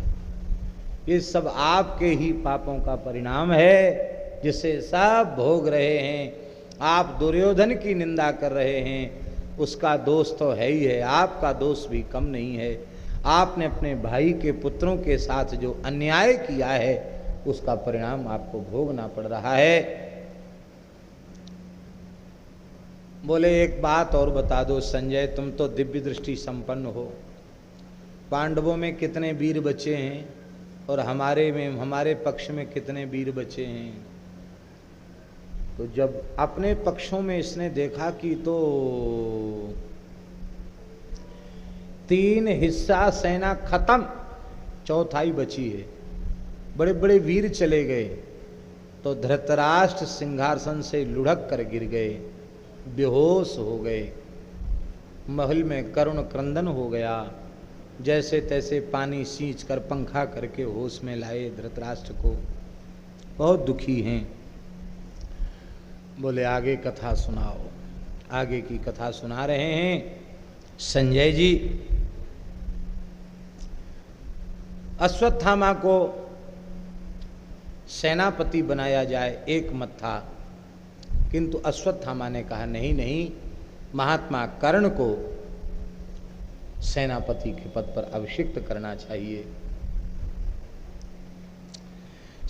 ये सब आपके ही पापों का परिणाम है जिसे सब भोग रहे हैं। आप दुर्योधन की निंदा कर रहे हैं, उसका दोष तो है ही है, आपका दोष भी कम नहीं है। आपने अपने भाई के पुत्रों के साथ जो अन्याय किया है उसका परिणाम आपको भोगना पड़ रहा है। बोले एक बात और बता दो संजय, तुम तो दिव्य दृष्टि संपन्न हो, पांडवों में कितने वीर बचे हैं और हमारे पक्ष में कितने वीर बचे हैं। तो जब अपने पक्षों में इसने देखा कि तो 3 हिस्सा सेना खत्म, चौथाई बची है, बड़े बड़े वीर चले गए, तो धृतराष्ट्र सिंहासन से लुढ़क कर गिर गए, बेहोश हो गए, महल में करुण क्रंदन हो गया। जैसे तैसे पानी सींच कर पंखा करके होश में लाए धृतराष्ट्र को, बहुत दुखी हैं। बोले आगे कथा सुनाओ। आगे की कथा सुना रहे हैं संजय जी। अश्वत्थामा को सेनापति बनाया जाए, एक मत था, किंतु अश्वत्थामा ने कहा नहीं नहीं, महात्मा कर्ण को सेनापति के पद पर अभिषिक्त करना चाहिए।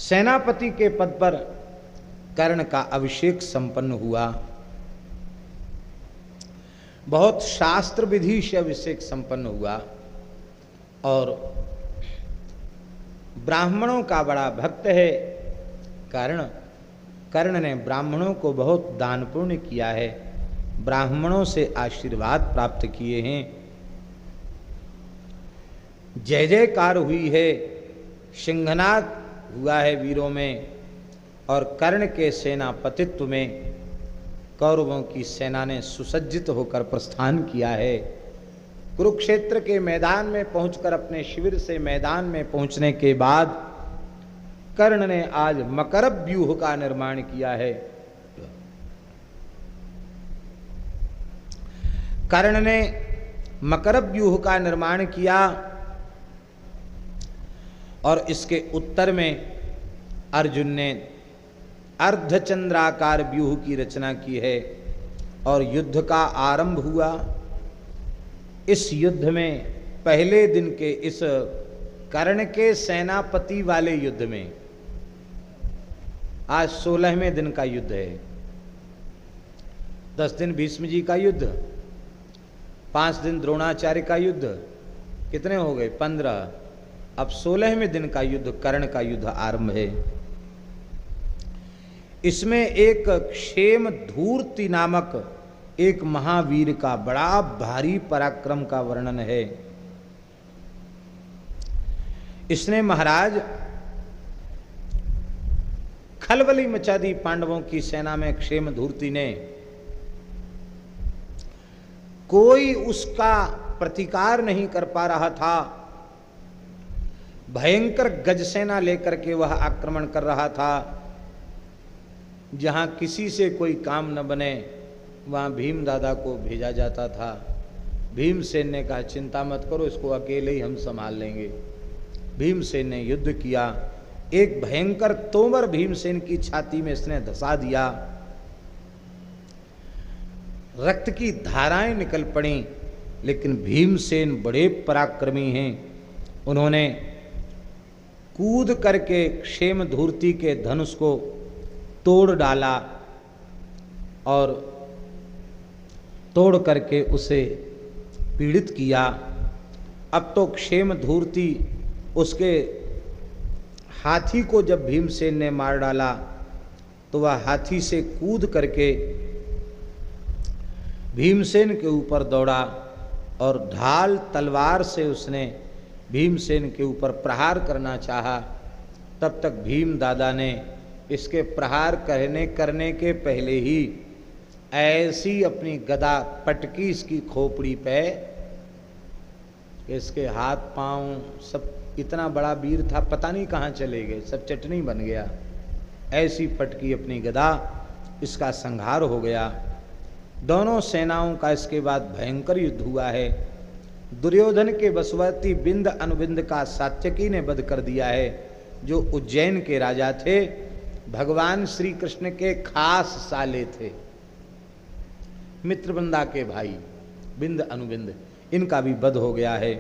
सेनापति के पद पर कर्ण का अभिषेक संपन्न हुआ। बहुत शास्त्र विधि से अभिषेक संपन्न हुआ और ब्राह्मणों का बड़ा भक्त है कर्ण। कर्ण ने ब्राह्मणों को बहुत दान पुण्य किया है, ब्राह्मणों से आशीर्वाद प्राप्त किए हैं, जय जयकार हुई है, सिंहनाद हुआ है वीरों में। और कर्ण के सेनापतित्व में कौरवों की सेना ने सुसज्जित होकर प्रस्थान किया है। कुरुक्षेत्र के मैदान में पहुंचकर अपने शिविर से मैदान में पहुंचने के बाद कर्ण ने आज मकर व्यूह का निर्माण किया है। कर्ण ने मकर व्यूह का निर्माण किया और इसके उत्तर में अर्जुन ने अर्धचंद्राकार व्यूह की रचना की है और युद्ध का आरंभ हुआ। इस युद्ध में पहले दिन के इस कर्ण के सेनापति वाले युद्ध में आज 16वें दिन का युद्ध है। 10 दिन भीष्म जी का युद्ध, 5 दिन द्रोणाचार्य का युद्ध, कितने हो गए 15। अब 16वें दिन का युद्ध कर्ण का युद्ध आरंभ है। इसमें एक क्षेम धूर्ति नामक एक महावीर का बड़ा भारी पराक्रम का वर्णन है। इसने महाराज खलबली मचा दी पांडवों की सेना में। क्षेम धूर्ति ने कोई उसका प्रतिकार नहीं कर पा रहा था। भयंकर गजसेना लेकर के वह आक्रमण कर रहा था। जहां किसी से कोई काम न बने वहां भीम दादा को भेजा जाता था। भीमसेन ने कहा चिंता मत करो, इसको अकेले ही हम संभाल लेंगे। भीमसेन ने युद्ध किया। एक भयंकर तोमर भीमसेन की छाती में इसने धसा दिया। रक्त की धाराएं निकल पड़ी, लेकिन भीमसेन बड़े पराक्रमी हैं। उन्होंने कूद करके क्षेम धूर्ति के धनुष को तोड़ डाला और तोड़ करके उसे पीड़ित किया। अब तो क्षेम धूर्ति उसके हाथी को जब भीमसेन ने मार डाला तो वह हाथी से कूद करके भीमसेन के ऊपर दौड़ा और ढाल तलवार से उसने भीमसेन के ऊपर प्रहार करना चाहा। तब तक भीम दादा ने इसके प्रहार करने के पहले ही ऐसी अपनी गदा पटकी इसकी खोपड़ी पे, इसके हाथ पांव सब, इतना बड़ा वीर था पता नहीं कहाँ चले गए, सब चटनी बन गया। ऐसी पटकी अपनी गदा, इसका संहार हो गया। दोनों सेनाओं का इसके बाद भयंकर युद्ध हुआ है। दुर्योधन के वसुवती बिंद अनुबिंद का सात्यकी ने वध कर दिया है, जो उज्जैन के राजा थे, भगवान श्री कृष्ण के खास साले थे, मित्रवृंदा के भाई बिंद अनुबिंद, इनका भी वध हो गया है।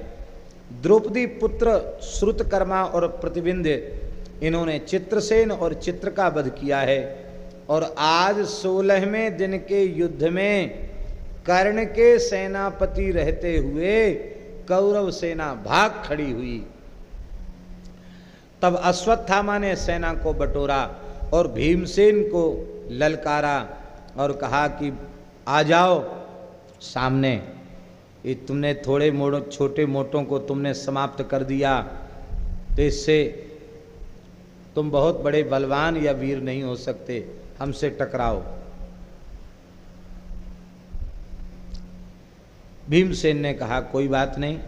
द्रौपदी पुत्र श्रुतकर्मा और प्रतिबिंद, इन्होंने चित्रसेन और चित्र का वध किया है। और आज 16वें दिन के युद्ध में कर्ण के सेनापति रहते हुए कौरव सेना भाग खड़ी हुई। तब अश्वत्थामा ने सेना को बटोरा और भीमसेन को ललकारा और कहा कि आ जाओ सामने, ये तुमने थोड़े छोटे मोटों को तुमने समाप्त कर दिया, तो इससे तुम बहुत बड़े बलवान या वीर नहीं हो सकते, हमसे टकराओ। भीमसेन ने कहा कोई बात नहीं,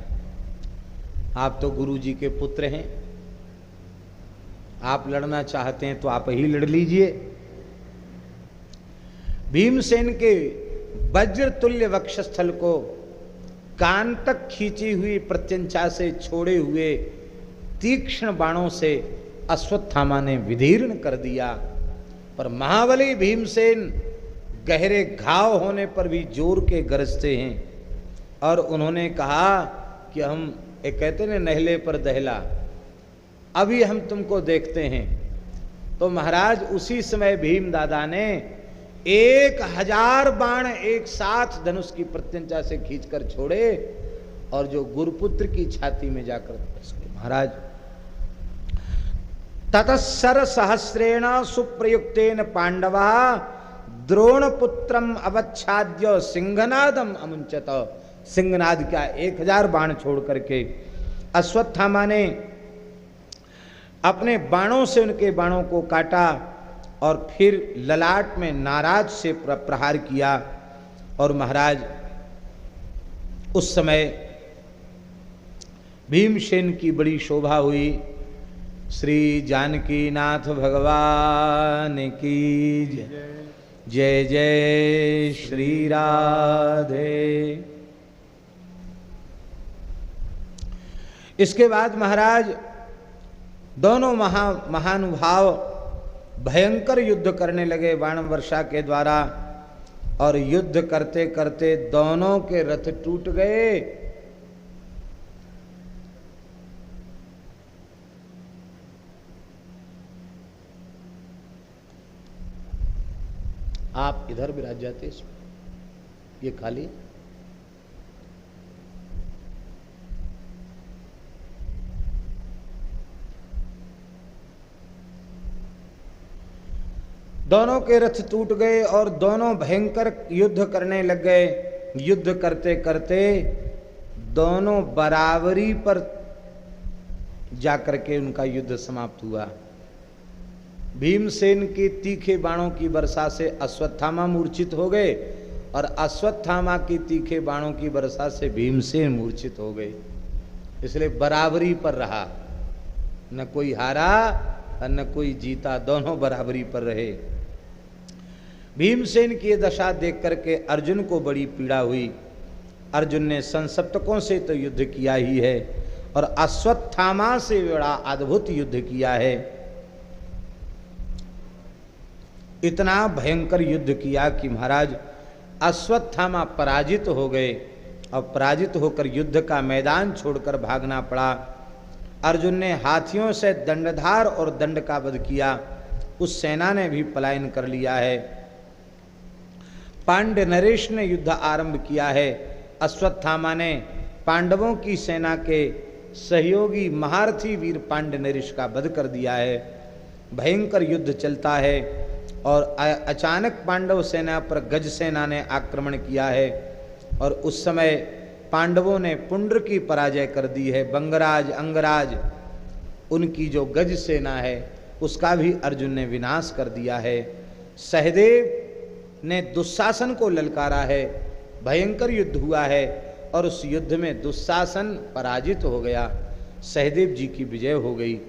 आप तो गुरु जी के पुत्र हैं, आप लड़ना चाहते हैं तो आप ही लड़ लीजिए। भीमसेन के वज्र तुल्य वक्षस्थल को कान तक खींची हुई प्रत्यंचा से छोड़े हुए तीक्ष्ण बाणों से अश्वत्थामा ने विदीर्ण कर दिया। पर महाबली भीमसेन गहरे घाव होने पर भी जोर के गरजते हैं और उन्होंने कहा कि हम एक कहते हैं नहले पर दहला, अभी हम तुमको देखते हैं। तो महाराज उसी समय भीम दादा ने 1000 बाण एक साथ धनुष की प्रत्यंचा से खींचकर छोड़े और जो गुरुपुत्र की छाती में जाकर महाराज ततस्सर सहस्रेण सुप्रयुक्तेन पांडवा द्रोणपुत्रम अवच्छाद्य सिंहनादम अमुंचत। सिंहनाद का 1000 बाण छोड़ करके अश्वत्थामा ने अपने बाणों से उनके बाणों को काटा और फिर ललाट में नाराज से प्रहार किया। और महाराज उस समय भीमसेन की बड़ी शोभा हुई। श्री जानकी नाथ भगवान की जय जय श्री राधे। इसके बाद महाराज दोनों महानुभाव भयंकर युद्ध करने लगे बाण वर्षा के द्वारा, और युद्ध करते करते दोनों के रथ टूट गए। आप इधर विराज जाते, ये खाली। दोनों के रथ टूट गए और दोनों भयंकर युद्ध करने लग गए। युद्ध करते करते दोनों बराबरी पर जाकर के उनका युद्ध समाप्त हुआ। भीमसेन के तीखे बाणों की वर्षा से अश्वत्थामा मूर्छित हो गए और अश्वत्थामा की तीखे बाणों की वर्षा से भीमसेन मूर्छित हो गए। इसलिए बराबरी पर रहा, न कोई हारा और न कोई जीता, दोनों बराबरी पर रहे। भीमसेन की दशा देख करके अर्जुन को बड़ी पीड़ा हुई। अर्जुन ने संसप्तकों से तो युद्ध किया ही है और अश्वत्थामा से बड़ा अद्भुत युद्ध किया है। इतना भयंकर युद्ध किया कि महाराज अश्वत्थामा पराजित हो गए और पराजित होकर युद्ध का मैदान छोड़कर भागना पड़ा। अर्जुन ने हाथियों से दंडधार और दंड का वध किया, उस सेना ने भी पलायन कर लिया है। पांड्य नरेश ने युद्ध आरंभ किया है। अश्वत्थामा ने पांडवों की सेना के सहयोगी महारथी वीर पांड्य नरेश का वध कर दिया है। भयंकर युद्ध चलता है और अचानक पांडव सेना पर गज सेना ने आक्रमण किया है और उस समय पांडवों ने पुंड्र की पराजय कर दी है। बंगराज अंगराज उनकी जो गज सेना है उसका भी अर्जुन ने विनाश कर दिया है। सहदेव ने दुशासन को ललकारा है, भयंकर युद्ध हुआ है और उस युद्ध में दुशासन पराजित हो गया, सहदेव जी की विजय हो गई।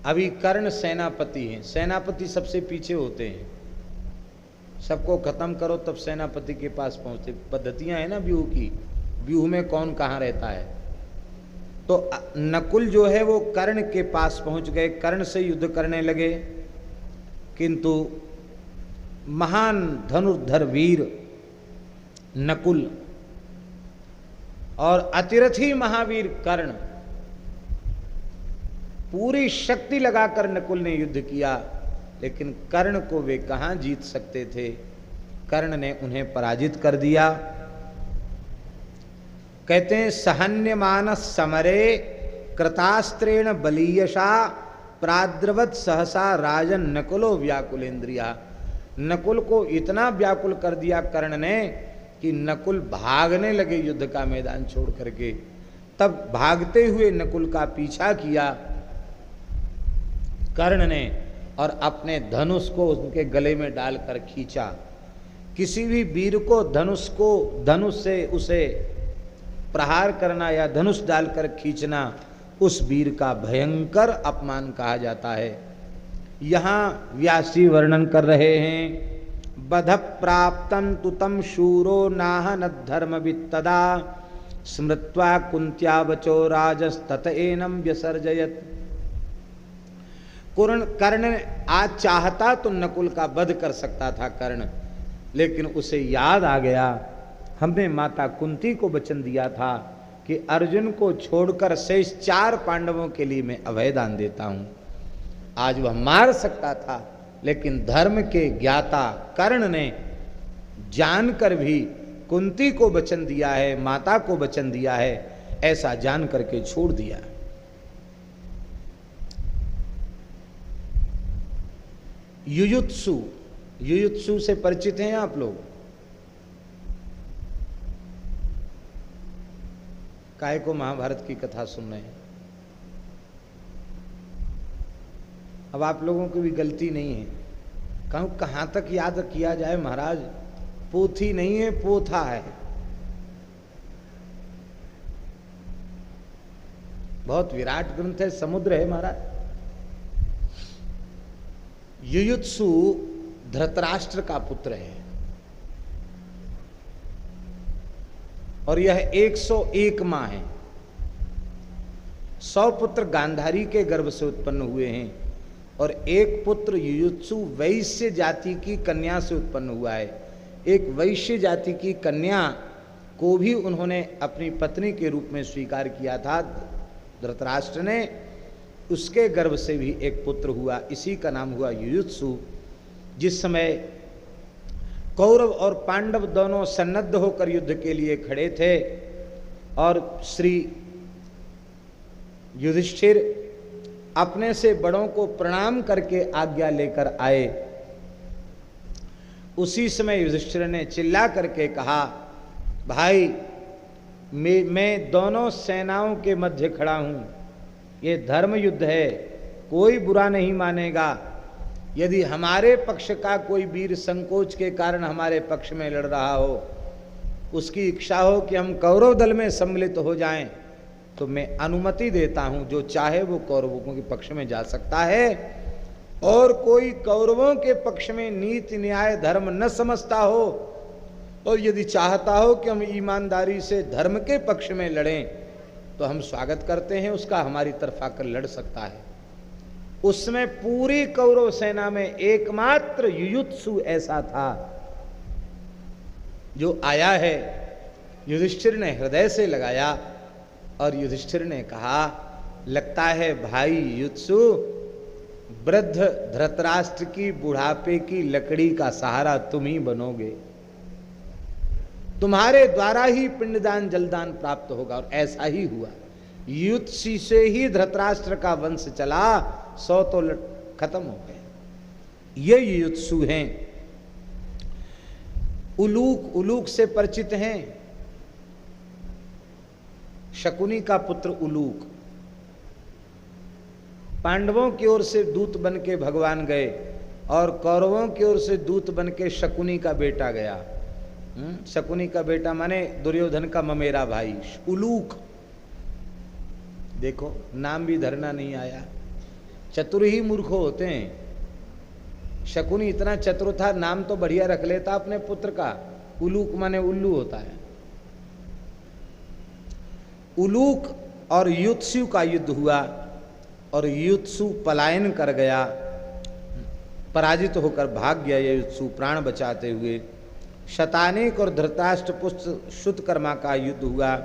अभी कर्ण सेनापति हैं, सेनापति सबसे पीछे होते हैं, सबको खत्म करो तब सेनापति के पास पहुंचते। पद्धतियां है ना व्यूह की, व्यूह में कौन कहां रहता है। तो नकुल जो है वो कर्ण के पास पहुंच गए, कर्ण से युद्ध करने लगे, किंतु महान धनुर्धर वीर नकुल और अतिरथी महावीर कर्ण, पूरी शक्ति लगाकर नकुल ने युद्ध किया, लेकिन कर्ण को वे कहां जीत सकते थे। कर्ण ने उन्हें पराजित कर दिया। कहते हैं सहन्यमान समरे कृतास्त्रेण बलीयशा प्राद्रवत सहसा राजन नकुलो व्याकुलेन्द्रिया। नकुल को इतना व्याकुल कर दिया कर्ण ने कि नकुल भागने लगे युद्ध का मैदान छोड़ करके। तब भागते हुए नकुल का पीछा किया कर्ण ने और अपने धनुष को उनके गले में डालकर खींचा। किसी भी वीर को धनुष से उसे प्रहार करना या धनुष डालकर खींचना उस वीर का भयंकर अपमान कहा जाता है। यहाँ व्यास जी वर्णन कर रहे हैं, बध प्राप्तम तुतम शूरो नाह न धर्म वित्तदा स्मृत्वा कुंत्या वचो राजस्तत एनम व्यसर्जयत। कर्ण आज चाहता तो नकुल का वध कर सकता था कर्ण, लेकिन उसे याद आ गया हमने माता कुंती को वचन दिया था कि अर्जुन को छोड़कर शेष 4 पांडवों के लिए मैं अभय दान देता हूं। आज वह मार सकता था, लेकिन धर्म के ज्ञाता कर्ण ने जानकर भी कुंती को वचन दिया है, माता को वचन दिया है, ऐसा जान करके छोड़ दिया। युयुत्सु, युयुत्सु से परिचित हैं आप लोग? काय को महाभारत की कथा सुन रहे हैं। अब आप लोगों की भी गलती नहीं है, कहूं कहां तक याद किया जाए महाराज, पोथी नहीं है पोथा है। बहुत विराट ग्रंथ है, समुद्र है महाराज। युयुत्सु धृतराष्ट्र का पुत्र है और यह 101 माह है। 100 पुत्र गांधारी के गर्भ से उत्पन्न हुए हैं और एक पुत्र युयुत्सु वैश्य जाति की कन्या से उत्पन्न हुआ है। एक वैश्य जाति की कन्या को भी उन्होंने अपनी पत्नी के रूप में स्वीकार किया था धृतराष्ट्र ने, उसके गर्भ से भी एक पुत्र हुआ, इसी का नाम हुआ युयुत्सु। जिस समय कौरव और पांडव दोनों सन्नद्ध होकर युद्ध के लिए खड़े थे और श्री युधिष्ठिर अपने से बड़ों को प्रणाम करके आज्ञा लेकर आए, उसी समय युधिष्ठिर ने चिल्ला करके कहा, भाई मैं दोनों सेनाओं के मध्य खड़ा हूं, ये धर्म युद्ध है, कोई बुरा नहीं मानेगा। यदि हमारे पक्ष का कोई वीर संकोच के कारण हमारे पक्ष में लड़ रहा हो, उसकी इच्छा हो कि हम कौरव दल में सम्मिलित हो जाएं, तो मैं अनुमति देता हूं, जो चाहे वो कौरवों के पक्ष में जा सकता है। और कोई कौरवों के पक्ष में नीति न्याय धर्म न समझता हो और यदि चाहता हो कि हम ईमानदारी से धर्म के पक्ष में लड़ें, तो हम स्वागत करते हैं उसका, हमारी तरफ आकर लड़ सकता है। उसमें पूरी कौरव सेना में एकमात्र युयुत्सु ऐसा था जो आया है। युधिष्ठिर ने हृदय से लगाया और युधिष्ठिर ने कहा, लगता है भाई युयुत्सु, वृद्ध धृतराष्ट्र की बुढ़ापे की लकड़ी का सहारा तुम ही बनोगे, तुम्हारे द्वारा ही पिंडदान जलदान प्राप्त होगा। और ऐसा ही हुआ। युयुत्सु से ही धृतराष्ट्र का वंश चला, 100 तो खत्म हो गए। ये युयुत्सु हैं। उलूक, उलूक से परिचित हैं। शकुनी का पुत्र उलूक पांडवों की ओर से दूत बन के भगवान गए और कौरवों की ओर से दूत बन के शकुनी का बेटा गया। शकुनी का बेटा माने दुर्योधन का ममेरा भाई उलूक। देखो नाम भी धरना नहीं आया। चतुर ही मूर्ख होते हैं। शकुनी इतना चतुर था, नाम तो बढ़िया रख लेता अपने पुत्र का। उलूक माने उल्लू होता है। उलूक और युत्सु का युद्ध हुआ और युत्सु पलायन कर गया, पराजित होकर भाग गया। युत्सु प्राण बचाते हुए। शतानीक और धृतराष्ट्र पुत्र श्रुतकर्मा का युद्ध हुआ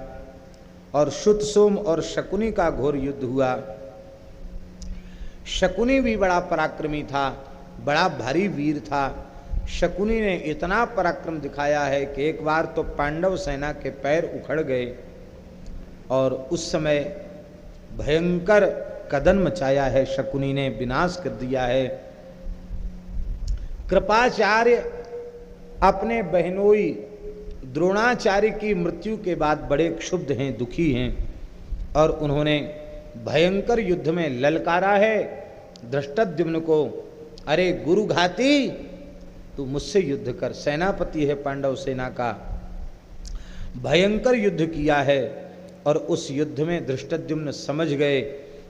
और श्रुतसोम और शकुनी का घोर युद्ध हुआ। शकुनी भी बड़ा पराक्रमी था, बड़ा भारी वीर था। शकुनी ने इतना पराक्रम दिखाया है कि एक बार तो पांडव सेना के पैर उखड़ गए और उस समय भयंकर कदन मचाया है। शकुनी ने विनाश कर दिया है। कृपाचार्य अपने बहनोई द्रोणाचार्य की मृत्यु के बाद बड़े क्षुब्ध हैं, दुखी हैं और उन्होंने भयंकर युद्ध में ललकारा है धृष्टद्युम्न को, अरे गुरुघाती तू मुझसे युद्ध कर। सेनापति है पांडव सेना का। भयंकर युद्ध किया है और उस युद्ध में धृष्टद्युम्न समझ गए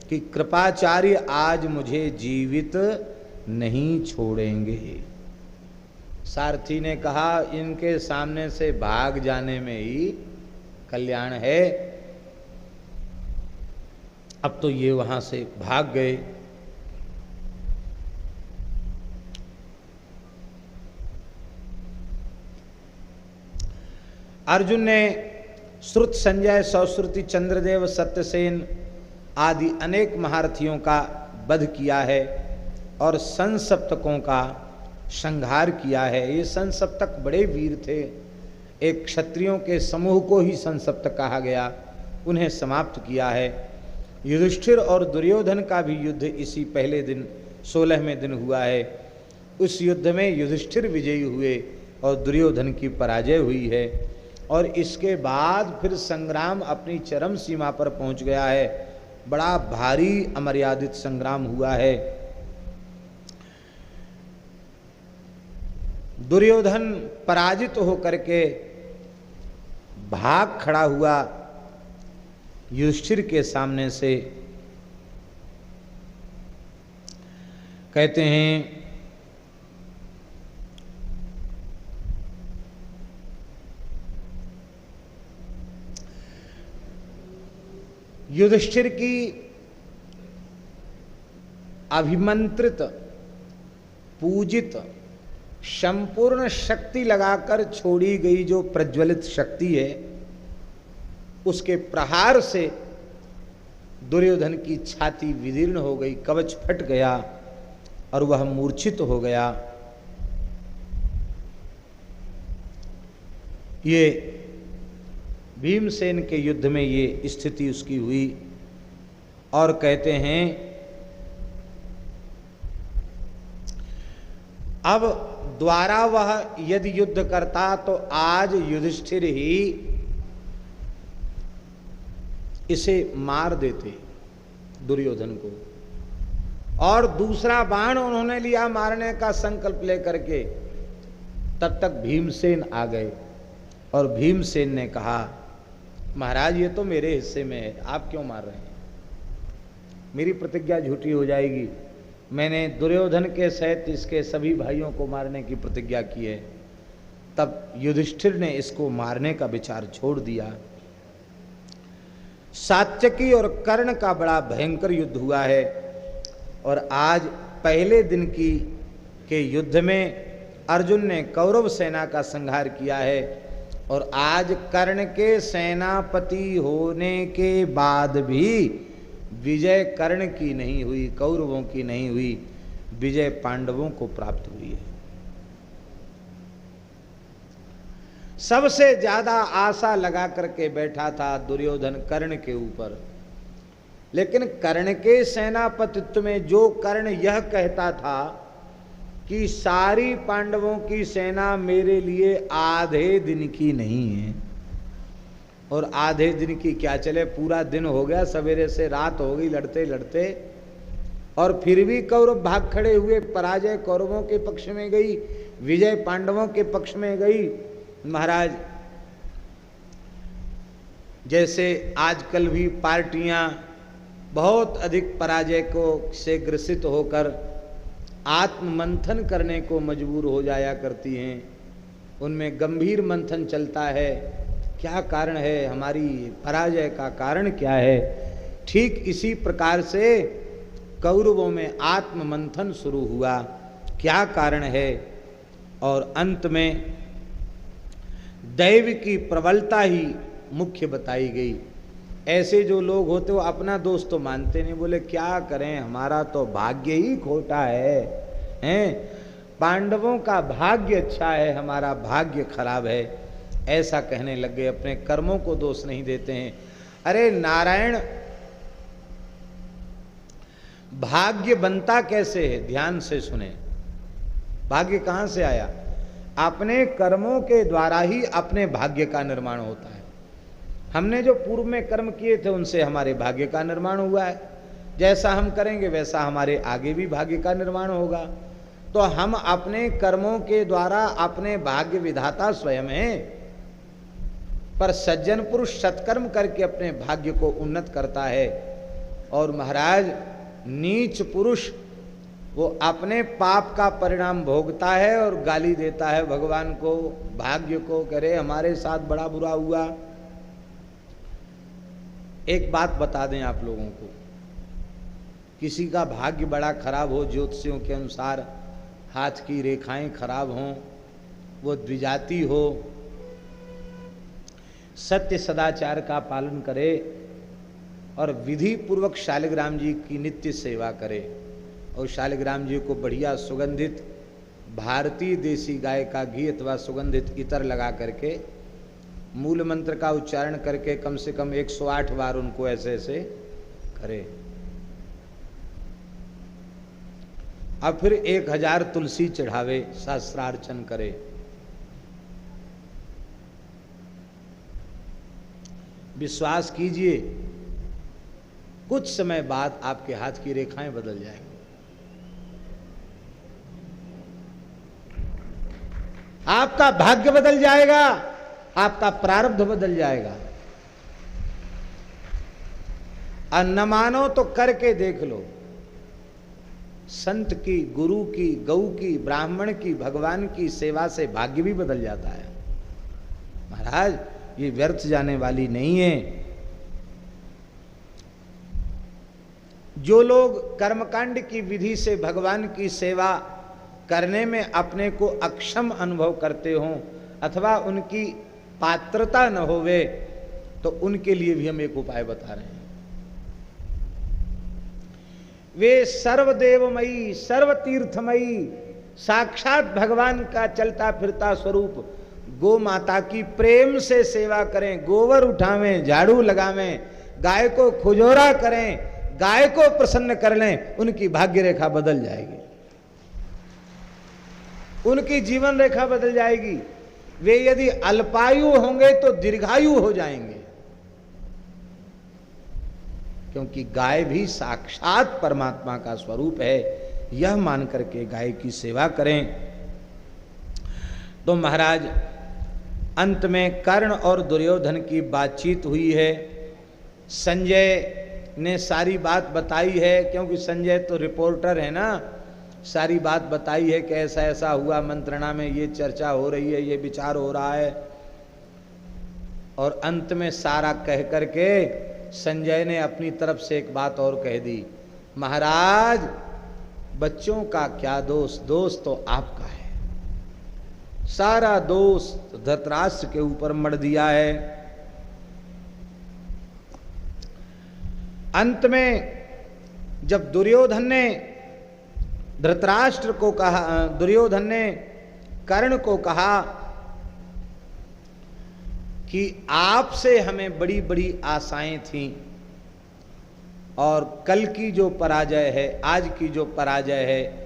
कि कृपाचार्य आज मुझे जीवित नहीं छोड़ेंगे। सारथी ने कहा इनके सामने से भाग जाने में ही कल्याण है। अब तो ये वहां से भाग गए। अर्जुन ने श्रुत, संजय, सौश्रुति, चंद्रदेव, सत्यसेन आदि अनेक महारथियों का वध किया है और संसप्तकों का संहार किया है। ये संसप्तक बड़े वीर थे। एक क्षत्रियों के समूह को ही संसप्तक कहा गया। उन्हें समाप्त किया है। युधिष्ठिर और दुर्योधन का भी युद्ध इसी पहले दिन 16वें दिन हुआ है। उस युद्ध में युधिष्ठिर विजयी हुए और दुर्योधन की पराजय हुई है और इसके बाद फिर संग्राम अपनी चरम सीमा पर पहुंच गया है। बड़ा भारी अमर्यादित संग्राम हुआ है। दुर्योधन पराजित होकर के भाग खड़ा हुआ युधिष्ठिर के सामने से। कहते हैं युधिष्ठिर की अभिमंत्रित, पूजित, संपूर्ण शक्ति लगाकर छोड़ी गई जो प्रज्वलित शक्ति है, उसके प्रहार से दुर्योधन की छाती विदीर्ण हो गई, कवच फट गया और वह मूर्छित हो गया। ये भीमसेन के युद्ध में ये स्थिति उसकी हुई। और कहते हैं अब द्वारा वह यदि युद्ध करता तो आज युधिष्ठिर ही इसे मार देते दुर्योधन को। और दूसरा बाण उन्होंने लिया मारने का संकल्प लेकर के, तब तक भीमसेन आ गए और भीमसेन ने कहा महाराज ये तो मेरे हिस्से में है, आप क्यों मार रहे हैं? मेरी प्रतिज्ञा झूठी हो जाएगी। मैंने दुर्योधन के सहित इसके सभी भाइयों को मारने की प्रतिज्ञा की है। तब युधिष्ठिर ने इसको मारने का विचार छोड़ दिया। सात्यकी और कर्ण का बड़ा भयंकर युद्ध हुआ है और आज पहले दिन के युद्ध में अर्जुन ने कौरव सेना का संहार किया है और आज कर्ण के सेनापति होने के बाद भी विजय कर्ण की नहीं हुई, कौरवों की नहीं हुई, विजय पांडवों को प्राप्त हुई है। सबसे ज्यादा आशा लगा करके बैठा था दुर्योधन कर्ण के ऊपर लेकिन कर्ण के सेनापतित्व में जो कर्ण यह कहता था कि सारी पांडवों की सेना मेरे लिए आधे दिन की नहीं है, और आधे दिन की क्या चले, पूरा दिन हो गया, सवेरे से रात हो गई लड़ते लड़ते, और फिर भी कौरव भाग खड़े हुए। पराजय कौरवों के पक्ष में गई, विजय पांडवों के पक्ष में गई। महाराज जैसे आजकल भी पार्टियां बहुत अधिक पराजय को से ग्रसित होकर आत्ममंथन करने को मजबूर हो जाया करती हैं, उनमें गंभीर मंथन चलता है, क्या कारण है, हमारी पराजय का कारण क्या है। ठीक इसी प्रकार से कौरवों में आत्ममंथन शुरू हुआ, क्या कारण है, और अंत में दैव की प्रबलता ही मुख्य बताई गई। ऐसे जो लोग होते वो अपना दोस्त तो मानते नहीं, बोले क्या करें, हमारा तो भाग्य ही खोटा है, हैं, पांडवों का भाग्य अच्छा है, हमारा भाग्य खराब है, ऐसा कहने लग गए, अपने कर्मों को दोष नहीं देते हैं। अरे नारायण, भाग्य बनता कैसे है, ध्यान से सुने, भाग्य कहां से आया, अपने कर्मों के द्वारा ही अपने भाग्य का निर्माण होता है। हमने जो पूर्व में कर्म किए थे उनसे हमारे भाग्य का निर्माण हुआ है, जैसा हम करेंगे वैसा हमारे आगे भी भाग्य का निर्माण होगा। तो हम अपने कर्मों के द्वारा अपने भाग्य विधाता स्वयं हैं, पर सज्जन पुरुष सत्कर्म करके अपने भाग्य को उन्नत करता है। और महाराज नीच पुरुष वो अपने पाप का परिणाम भोगता है और गाली देता है भगवान को, भाग्य को, करे हमारे साथ बड़ा बुरा हुआ। एक बात बता दें आप लोगों को, किसी का भाग्य बड़ा खराब हो, ज्योतिषियों के अनुसार हाथ की रेखाएं खराब हों, वो द्विजाति हो, सत्य सदाचार का पालन करे और विधि पूर्वक शालिग्राम जी की नित्य सेवा करे, और शालिग्राम जी को बढ़िया सुगंधित भारतीय देसी गाय का घी अथवा सुगंधित इत्र लगा करके मूल मंत्र का उच्चारण करके कम से कम 108 बार उनको ऐसे ऐसे करे। अब फिर 1000 तुलसी चढ़ावे, सहस्रार्चन करे। विश्वास कीजिए कुछ समय बाद आपके हाथ की रेखाएं बदल जाएंगी, आपका भाग्य बदल जाएगा, आपका प्रारब्ध बदल जाएगा। और न मानो तो करके देख लो, संत की, गुरु की, गौ की, ब्राह्मण की, भगवान की सेवा से भाग्य भी बदल जाता है। महाराज ये व्यर्थ जाने वाली नहीं है। जो लोग कर्मकांड की विधि से भगवान की सेवा करने में अपने को अक्षम अनुभव करते हों अथवा उनकी पात्रता न होवे, तो उनके लिए भी हम एक उपाय बता रहे हैं। वे सर्वदेवमयी, सर्वतीर्थमयी, साक्षात भगवान का चलता फिरता स्वरूप गो माता की प्रेम से सेवा करें, गोबर उठावें, झाड़ू लगावें, गाय को खुजोरा करें, गाय को प्रसन्न कर लें, उनकी भाग्य रेखा बदल जाएगी, उनकी जीवन रेखा बदल जाएगी। वे यदि अल्पायु होंगे तो दीर्घायु हो जाएंगे, क्योंकि गाय भी साक्षात परमात्मा का स्वरूप है। यह मान करके गाय की सेवा करें। तो महाराज अंत में कर्ण और दुर्योधन की बातचीत हुई है। संजय ने सारी बात बताई है, क्योंकि संजय तो रिपोर्टर है ना, सारी बात बताई है कि ऐसा ऐसा हुआ, मंत्रणा में ये चर्चा हो रही है, ये विचार हो रहा है। और अंत में सारा कह करके संजय ने अपनी तरफ से एक बात और कह दी, महाराज बच्चों का क्या दोष, दोष तो आपका है, सारा दोष धृतराष्ट्र के ऊपर मढ़ दिया है। अंत में जब दुर्योधन ने धृतराष्ट्र को कहा, दुर्योधन ने कर्ण को कहा कि आपसे हमें बड़ी बड़ी आशाएं थीं, और कल की जो पराजय है, आज की जो पराजय है,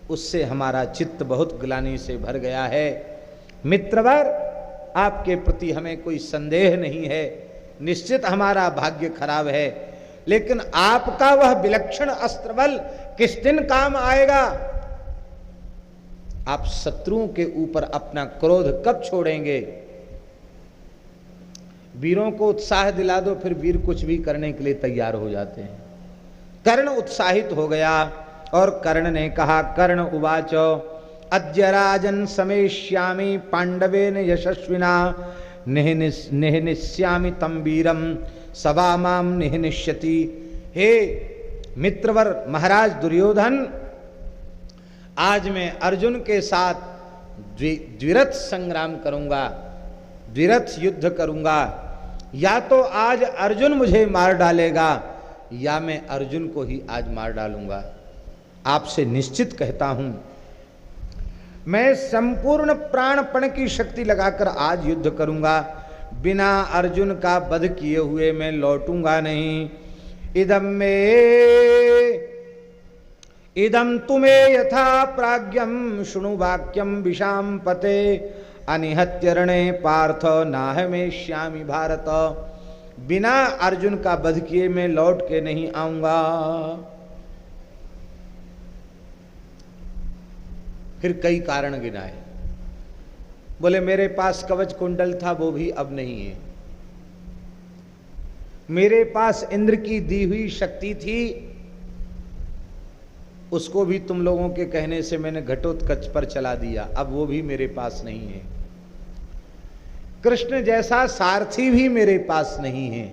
उससे हमारा चित्त बहुत ग्लानि से भर गया है। मित्रवर, आपके प्रति हमें कोई संदेह नहीं है, निश्चित हमारा भाग्य खराब है, लेकिन आपका वह विलक्षण अस्त्र बल किस दिन काम आएगा? आप शत्रुओं के ऊपर अपना क्रोध कब छोड़ेंगे? वीरों को उत्साह दिला दो, फिर वीर कुछ भी करने के लिए तैयार हो जाते हैं। कर्ण उत्साहित हो गया और कर्ण ने कहा, कर्ण उवाच अद्य राजन समेष्यामि पांडवेन यशस्विना निहनिष्यामि तम वीरम सवा माम निहनिष्यति। हे मित्रवर महाराज दुर्योधन, आज मैं अर्जुन के साथ द्विरथ संग्राम करूंगा, द्विरथ युद्ध करूंगा। या तो आज अर्जुन मुझे मार डालेगा या मैं अर्जुन को ही आज मार डालूंगा। आपसे निश्चित कहता हूं, मैं संपूर्ण प्राणपण की शक्ति लगाकर आज युद्ध करूंगा। बिना अर्जुन का वध किए हुए मैं लौटूंगा नहीं। इदम तुम्हें यथा प्राज्ञम शृणु वाक्यम विषाम पते अनिहत्य रणे पार्थ नाहमेष्यामि भारत। बिना अर्जुन का वध किए मैं लौट के नहीं आऊंगा। फिर कई कारण गिनाए। बोले मेरे पास कवच कुंडल था, वो भी अब नहीं है। मेरे पास इंद्र की दी हुई शक्ति थी, उसको भी तुम लोगों के कहने से मैंने घटोत्कच पर चला दिया, अब वो भी मेरे पास नहीं है। कृष्ण जैसा सारथी भी मेरे पास नहीं है।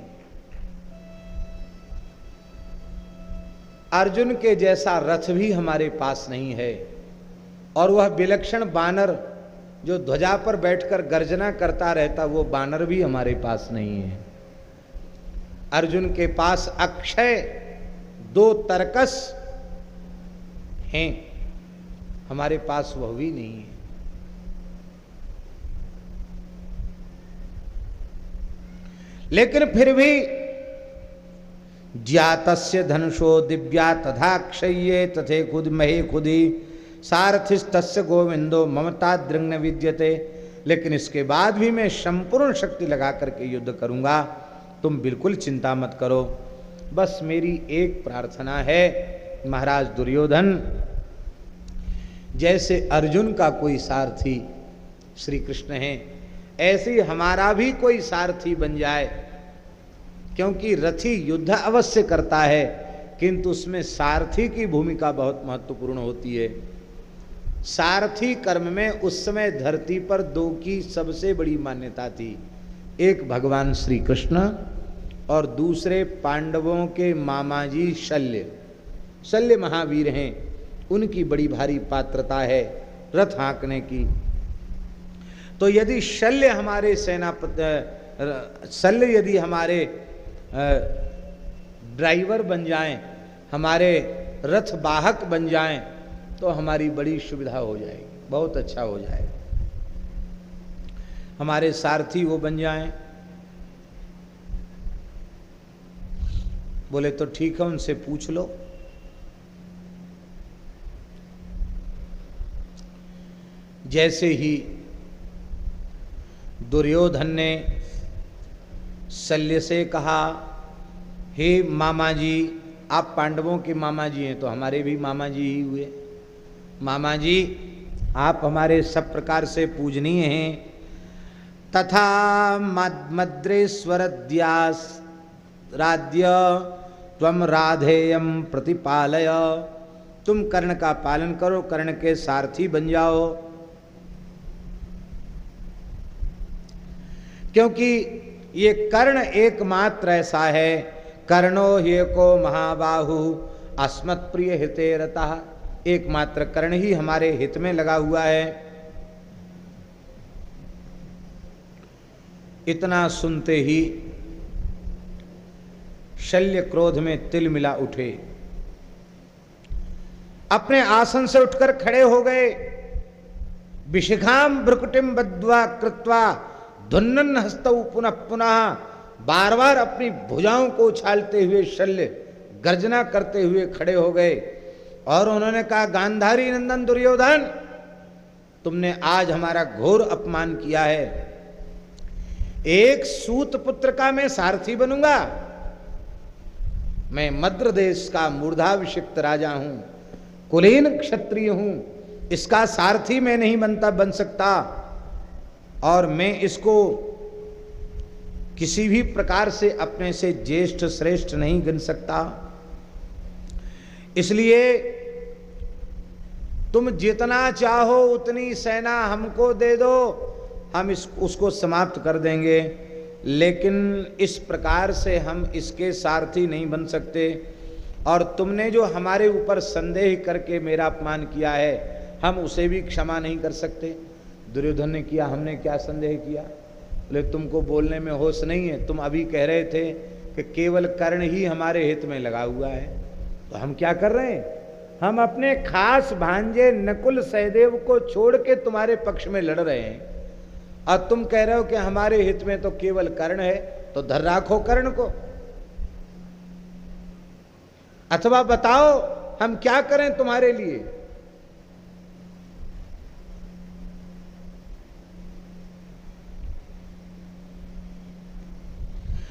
अर्जुन के जैसा रथ भी हमारे पास नहीं है। और वह विलक्षण बानर जो ध्वजा पर बैठकर गर्जना करता रहता, वो बानर भी हमारे पास नहीं है। अर्जुन के पास अक्षय 2 तरकस हैं, हमारे पास वह भी नहीं है। लेकिन फिर भी ज्ञातस्य धनुषो दिव्या तथा क्षय्ये तथे खुद महे खुदी सारथिस्तस्य गोविंदो ममता दृंग विद्यते। लेकिन इसके बाद भी मैं संपूर्ण शक्ति लगा करके युद्ध करूंगा, तुम बिल्कुल चिंता मत करो। बस मेरी एक प्रार्थना है महाराज दुर्योधन, जैसे अर्जुन का कोई सारथी श्री कृष्ण है, ऐसे ही हमारा भी कोई सारथी बन जाए। क्योंकि रथी युद्ध अवश्य करता है, किंतु उसमें सारथी की भूमिका बहुत महत्वपूर्ण होती है। सारथी कर्म में उस समय धरती पर 2 की सबसे बड़ी मान्यता थी। एक भगवान श्री कृष्ण और दूसरे पांडवों के मामा जी शल्य महावीर हैं, उनकी बड़ी भारी पात्रता है रथ हाँकने की। तो यदि शल्य हमारे शल्य यदि हमारे ड्राइवर बन जाएं, हमारे रथ वाहक बन जाएं, तो हमारी बड़ी सुविधा हो जाएगी, बहुत अच्छा हो जाएगा। हमारे सारथी वो बन जाएं। बोले तो ठीक है, उनसे पूछ लो। जैसे ही दुर्योधन ने शल्य से कहा, हे मामा जी, आप पांडवों के मामा जी हैं तो हमारे भी मामा जी ही हुए। मामा जी, आप हमारे सब प्रकार से पूजनीय हैं। तथा मद्रेश्वरद्यास राध्य त्वम राधेयम प्रतिपालय। तुम कर्ण का पालन करो, कर्ण के सारथी बन जाओ। क्योंकि ये कर्ण एकमात्र ऐसा है, कर्णो ह्येको महाबाहु अस्मत् प्रिय हिते रतः। एकमात्र कर्ण ही हमारे हित में लगा हुआ है। इतना सुनते ही शल्य क्रोध में तिल मिला उठे, अपने आसन से उठकर खड़े हो गए। विशिखाम भ्रुकुटिम बद्ध्वा कृत्वा धुन्नन हस्तौ पुनः पुनः, बार बार अपनी भुजाओं को उछालते हुए शल्य गर्जना करते हुए खड़े हो गए और उन्होंने कहा, गांधारी नंदन दुर्योधन, तुमने आज हमारा घोर अपमान किया है। एक सूत पुत्र का मैं सारथी बनूंगा? मैं मद्र देश का मूर्धाभिषिक्त राजा हूं, कुलीन क्षत्रिय हूं, इसका सारथी मैं नहीं बन सकता, और मैं इसको किसी भी प्रकार से अपने से ज्येष्ठ श्रेष्ठ नहीं गिन सकता। इसलिए तुम जितना चाहो उतनी सेना हमको दे दो, हम उसको समाप्त कर देंगे, लेकिन इस प्रकार से हम इसके सारथी नहीं बन सकते। और तुमने जो हमारे ऊपर संदेह करके मेरा अपमान किया है, हम उसे भी क्षमा नहीं कर सकते। दुर्योधन ने किया, हमने क्या संदेह किया? बोले, तुमको बोलने में होश नहीं है, तुम अभी कह रहे थे कि केवल कर्ण ही हमारे हित में लगा हुआ है, तो हम क्या कर रहे हैं? हम अपने खास भांजे नकुल सहदेव को छोड़ के तुम्हारे पक्ष में लड़ रहे हैं, और तुम कह रहे हो कि हमारे हित में तो केवल कर्ण है, तो धर राखो कर्ण को। अथवा बताओ हम क्या करें तुम्हारे लिए?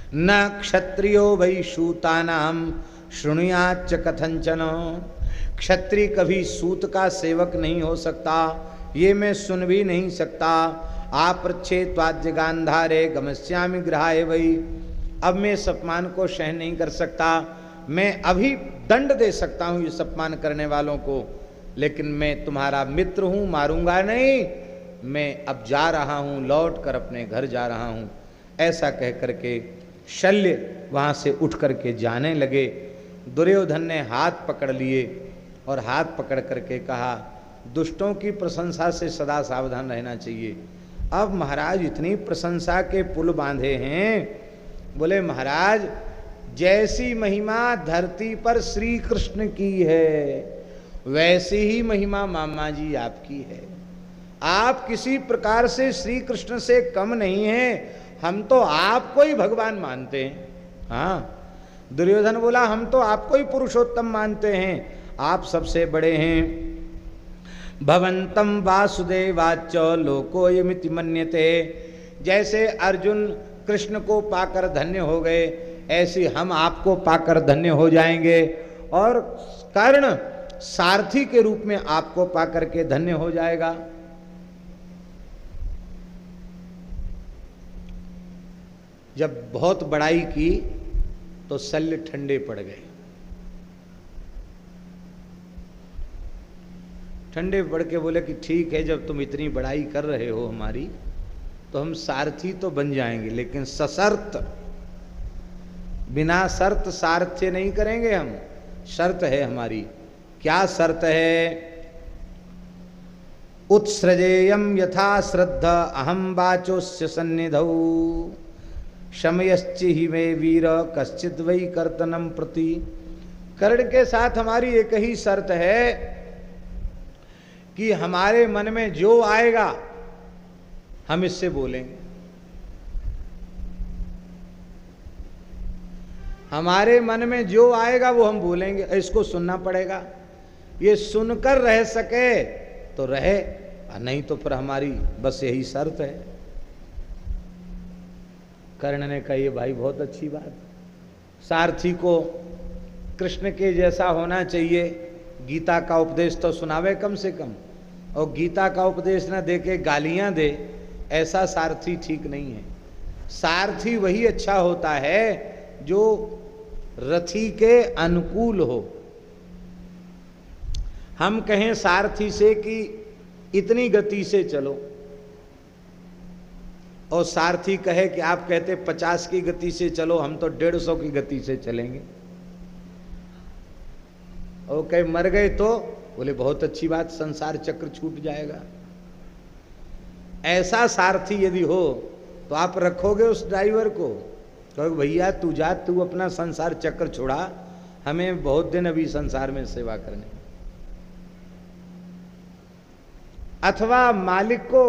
न क्षत्रियो वै सूतानाम शृणुयाच्च कथंचन। क्षत्रिय कभी सूत का सेवक नहीं हो सकता, ये मैं सुन भी नहीं सकता। आपृच्छेत्वाद्य गांधारे गमस्यामि गृहाय वै। अब मैं इस अपमान को सहन नहीं कर सकता, मैं अभी दंड दे सकता हूँ इस अपमान करने वालों को, लेकिन मैं तुम्हारा मित्र हूँ, मारूंगा नहीं। मैं अब जा रहा हूँ, लौट कर अपने घर जा रहा हूँ। ऐसा कह करके शल्य वहाँ से उठ करके जाने लगे। दुर्योधन ने हाथ पकड़ लिए और हाथ पकड़ करके कहा, दुष्टों की प्रशंसा से सदा सावधान रहना चाहिए। अब महाराज इतनी प्रशंसा के पुल बांधे हैं। बोले, महाराज जैसी महिमा धरती पर श्री कृष्ण की है, वैसी ही महिमा मामा जी आपकी है। आप किसी प्रकार से श्री कृष्ण से कम नहीं हैं, हम तो आपको ही भगवान मानते हैं। हाँ, दुर्योधन बोला, हम तो आपको ही पुरुषोत्तम मानते हैं, आप सबसे बड़े हैं। भवंतम वासुदेवाच लोकोयमिति मन्यते। जैसे अर्जुन कृष्ण को पाकर धन्य हो गए, ऐसे हम आपको पाकर धन्य हो जाएंगे, और कर्ण सारथी के रूप में आपको पाकर के धन्य हो जाएगा। जब बहुत बड़ाई की तो शल्य ठंडे पड़ गए। ठंडे पड़ के बोले कि ठीक है, जब तुम इतनी बड़ाई कर रहे हो हमारी, तो हम सारथी तो बन जाएंगे, लेकिन सशर्त, बिना शर्त सारथ्य नहीं करेंगे हम। शर्त है हमारी। क्या शर्त है? उत्सृजेयम यथा श्रद्धा अहम वाचोस्य सन्निधौ शमयश्चि ही वे वीर कश्चित वै कर्तनम प्रति। कर्ण के साथ हमारी एक ही शर्त है कि हमारे मन में जो आएगा हम इससे बोलेंगे। हमारे मन में जो आएगा वो हम बोलेंगे, इसको सुनना पड़ेगा। ये सुनकर रह सके तो रहे, नहीं तो फिर हमारी बस यही शर्त है। कर्ण ने कहा, ये भाई बहुत अच्छी बात, सारथी को कृष्ण के जैसा होना चाहिए, गीता का उपदेश तो सुनावे कम से कम, और गीता का उपदेश ना दे के गालियां दे, ऐसा सारथी ठीक नहीं है। सारथी वही अच्छा होता है जो रथी के अनुकूल हो। हम कहें सारथी से कि इतनी गति से चलो, और सारथी कहे कि आप कहते 50 की गति से चलो, हम तो 150 की गति से चलेंगे, और कहे मर गए तो बोले बहुत अच्छी बात, संसार चक्र छूट जाएगा। ऐसा सारथी यदि हो तो आप रखोगे उस ड्राइवर को, कहोगे भैया तू जा, तू अपना संसार चक्र छोड़ा, हमें बहुत दिन अभी संसार में सेवा करने। अथवा मालिक को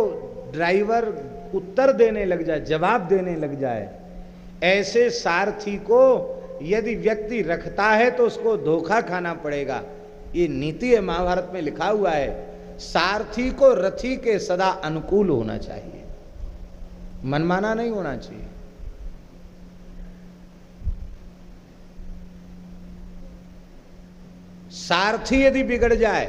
ड्राइवर उत्तर देने लग जाए, जवाब देने लग जाए, ऐसे सारथी को यदि व्यक्ति रखता है तो उसको धोखा खाना पड़ेगा। ये नीति है, महाभारत में लिखा हुआ है। सारथी को रथी के सदा अनुकूल होना चाहिए, मनमाना नहीं होना चाहिए। सारथी यदि बिगड़ जाए,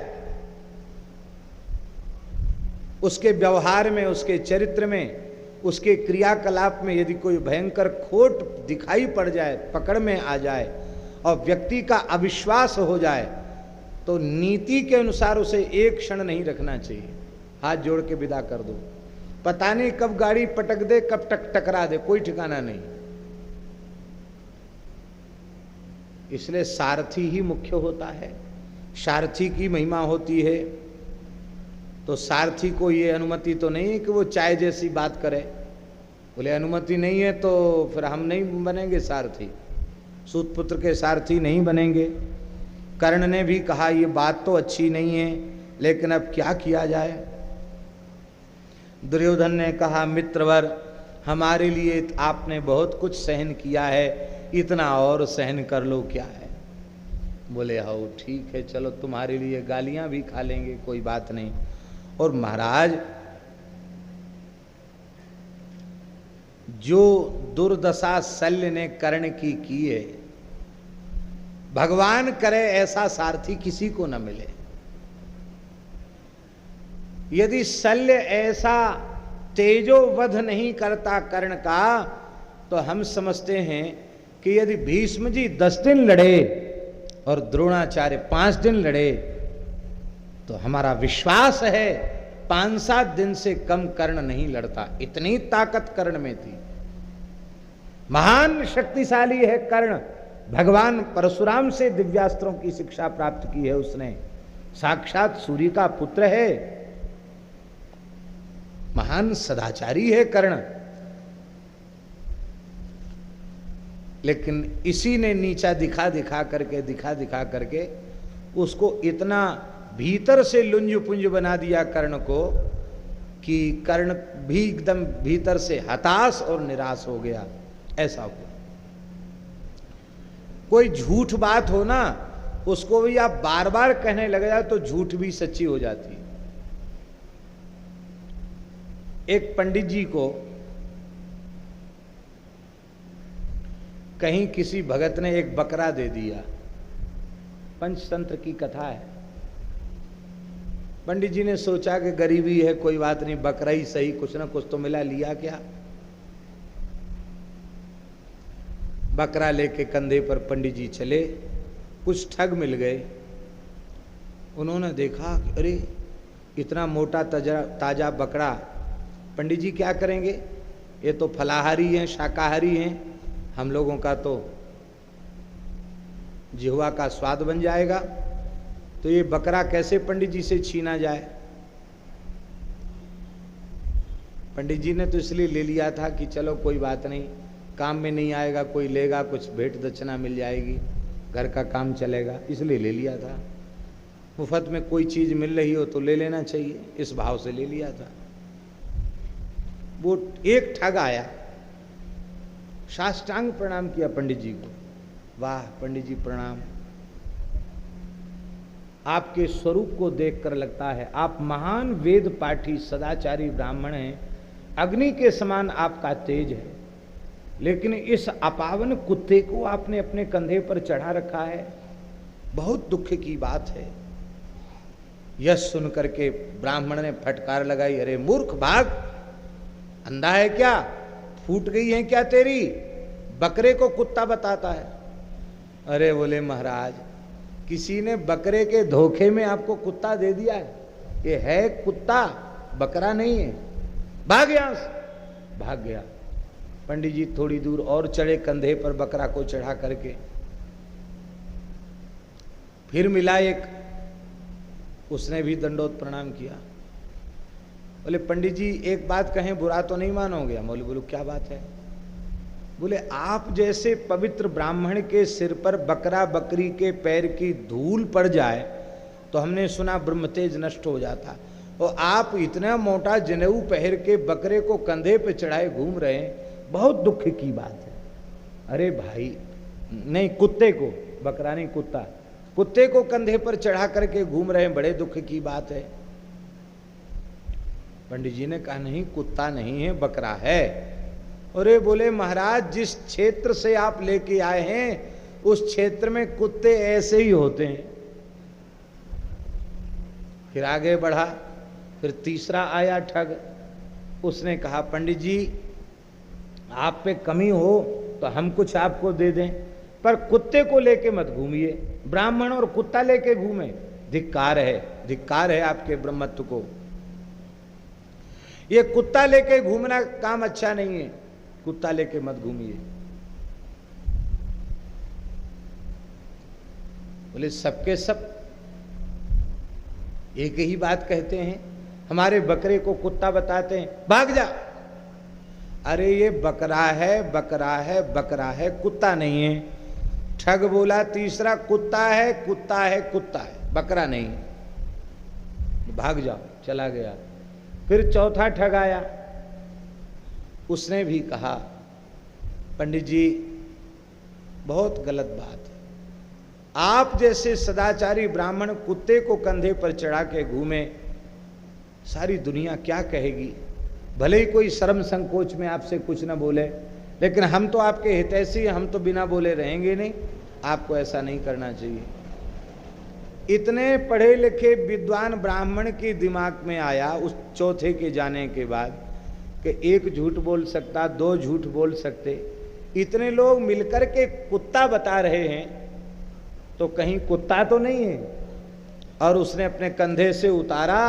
उसके व्यवहार में, उसके चरित्र में, उसके क्रियाकलाप में यदि कोई भयंकर खोट दिखाई पड़ जाए, पकड़ में आ जाए और व्यक्ति का अविश्वास हो जाए, तो नीति के अनुसार उसे एक क्षण नहीं रखना चाहिए, हाथ जोड़ के विदा कर दो। पता नहीं कब गाड़ी पटक दे, कब टकरा दे, कोई ठिकाना नहीं। इसलिए सारथी ही मुख्य होता है, सारथी की महिमा होती है। तो सारथी को ये अनुमति तो नहीं है कि वो चाय जैसी बात करे। बोले अनुमति नहीं है तो फिर हम नहीं बनेंगे सारथी, सूतपुत्र के सारथी नहीं बनेंगे। कर्ण ने भी कहा ये बात तो अच्छी नहीं है, लेकिन अब क्या किया जाए। दुर्योधन ने कहा मित्रवर, हमारे लिए आपने बहुत कुछ सहन किया है, इतना और सहन कर लो क्या है। बोले हाँ ठीक है, चलो तुम्हारे लिए गालियां भी खा लेंगे, कोई बात नहीं। और महाराज, जो दुर्दशा शल्य ने कर्ण की है, भगवान करे ऐसा सारथी किसी को न मिले। यदि शल्य ऐसा तेजोवध नहीं करता कर्ण का, तो हम समझते हैं कि यदि भीष्म जी 10 दिन लड़े और द्रोणाचार्य 5 दिन लड़े, तो हमारा विश्वास है 5-7 दिन से कम कर्ण नहीं लड़ता। इतनी ताकत कर्ण में थी। महान शक्तिशाली है कर्ण। भगवान परशुराम से दिव्यास्त्रों की शिक्षा प्राप्त की है उसने, साक्षात सूर्य का पुत्र है, महान सदाचारी है कर्ण। लेकिन इसी ने नीचा दिखा दिखा करके उसको इतना भीतर से लुंज पुंज बना दिया कर्ण को, कि कर्ण भी एकदम भीतर से हताश और निराश हो गया। ऐसा हुआ। कोई झूठ बात हो ना, उसको भी आप बार बार कहने लग जाए तो झूठ भी सच्ची हो जाती है। एक पंडित जी को कहीं किसी भगत ने एक बकरा दे दिया। पंचतंत्र की कथा है। पंडित जी ने सोचा कि गरीबी है, कोई बात नहीं, बकरा ही सही, कुछ ना कुछ तो मिला, लिया क्या। बकरा लेके कंधे पर पंडित जी चले। कुछ ठग मिल गए। उन्होंने देखा कि अरे इतना मोटा ताजा बकरा, पंडित जी क्या करेंगे, ये तो फलाहारी हैं, शाकाहारी हैं, हम लोगों का तो जिह्वा का स्वाद बन जाएगा, तो ये बकरा कैसे पंडित जी से छीना जाए। पंडित जी ने तो इसलिए ले लिया था कि चलो कोई बात नहीं, काम में नहीं आएगा, कोई लेगा, कुछ भेंट दक्षिणा मिल जाएगी, घर का काम चलेगा, इसलिए ले लिया था। मुफ्त में कोई चीज मिल रही हो तो ले लेना चाहिए, इस भाव से ले लिया था। वो एक ठग आया, साष्टांग प्रणाम किया पंडित जी को। वाह पंडित जी प्रणाम, आपके स्वरूप को देखकर लगता है आप महान वेद पाठी सदाचारी ब्राह्मण हैं, अग्नि के समान आपका तेज है, लेकिन इस अपावन कुत्ते को आपने अपने कंधे पर चढ़ा रखा है, बहुत दुख की बात है। यह सुन करके ब्राह्मण ने फटकार लगाई, अरे मूर्ख भाग, अंधा है क्या, फूट गई है क्या तेरी, बकरे को कुत्ता बताता है। अरे बोले महाराज, किसी ने बकरे के धोखे में आपको कुत्ता दे दिया है, ये है कुत्ता, बकरा नहीं है, भाग यहां से। भाग गया। पंडित जी थोड़ी दूर और चढ़े, कंधे पर बकरा को चढ़ा करके। फिर मिला एक, उसने भी दंडोत प्रणाम किया। बोले पंडित जी एक बात कहें, बुरा तो नहीं मानोगे। बोले बोलो क्या बात है। बोले आप जैसे पवित्र ब्राह्मण के सिर पर बकरा बकरी के पैर की धूल पड़ जाए तो हमने सुना ब्रह्म तेज नष्ट हो जाता, और आप इतना मोटा जनेऊ पहन के बकरे को कंधे पे चढ़ाए घूम रहे हैं, बहुत दुख की बात है। अरे भाई, नहीं, कुत्ते को, बकरा नहीं, कुत्ता, कुत्ते को कंधे पर चढ़ा करके घूम रहे हैं, बड़े दुख की बात है। पंडित जी ने कहा नहीं, कुत्ता नहीं है, बकरा है। अरे बोले महाराज, जिस क्षेत्र से आप लेके आए हैं उस क्षेत्र में कुत्ते ऐसे ही होते हैं। फिर आगे बढ़ा, फिर तीसरा आया ठग, उसने कहा पंडित जी आप पे कमी हो तो हम कुछ आपको दे दें, पर कुत्ते को लेके मत घूमिए। ब्राह्मण और कुत्ता लेके घूमे, धिक्कार है, धिक्कार है आपके ब्रह्मत्व को। ये कुत्ता लेके घूमना काम अच्छा नहीं है, कुत्ता लेके मत घूमिए। बोले सबके सब एक ही बात कहते हैं, हमारे बकरे को कुत्ता बताते हैं, भाग जा। अरे ये बकरा है, बकरा है, बकरा है, कुत्ता नहीं है। ठग बोला तीसरा, कुत्ता है, कुत्ता है, कुत्ता है, बकरा नहीं है, भाग जाओ, चला गया। फिर चौथा ठग आया, उसने भी कहा पंडित जी बहुत गलत बात है, आप जैसे सदाचारी ब्राह्मण कुत्ते को कंधे पर चढ़ा के घूमे, सारी दुनिया क्या कहेगी। भले ही कोई शर्म संकोच में आपसे कुछ ना बोले, लेकिन हम तो आपके हितैषी, हम तो बिना बोले रहेंगे नहीं। आपको ऐसा नहीं करना चाहिए। इतने पढ़े लिखे विद्वान ब्राह्मण के दिमाग में आया उस चौथे के जाने के बाद कि एक झूठ बोल सकता, दो झूठ बोल सकते, इतने लोग मिलकर के कुत्ता बता रहे हैं तो कहीं कुत्ता तो नहीं है। और उसने अपने कंधे से उतारा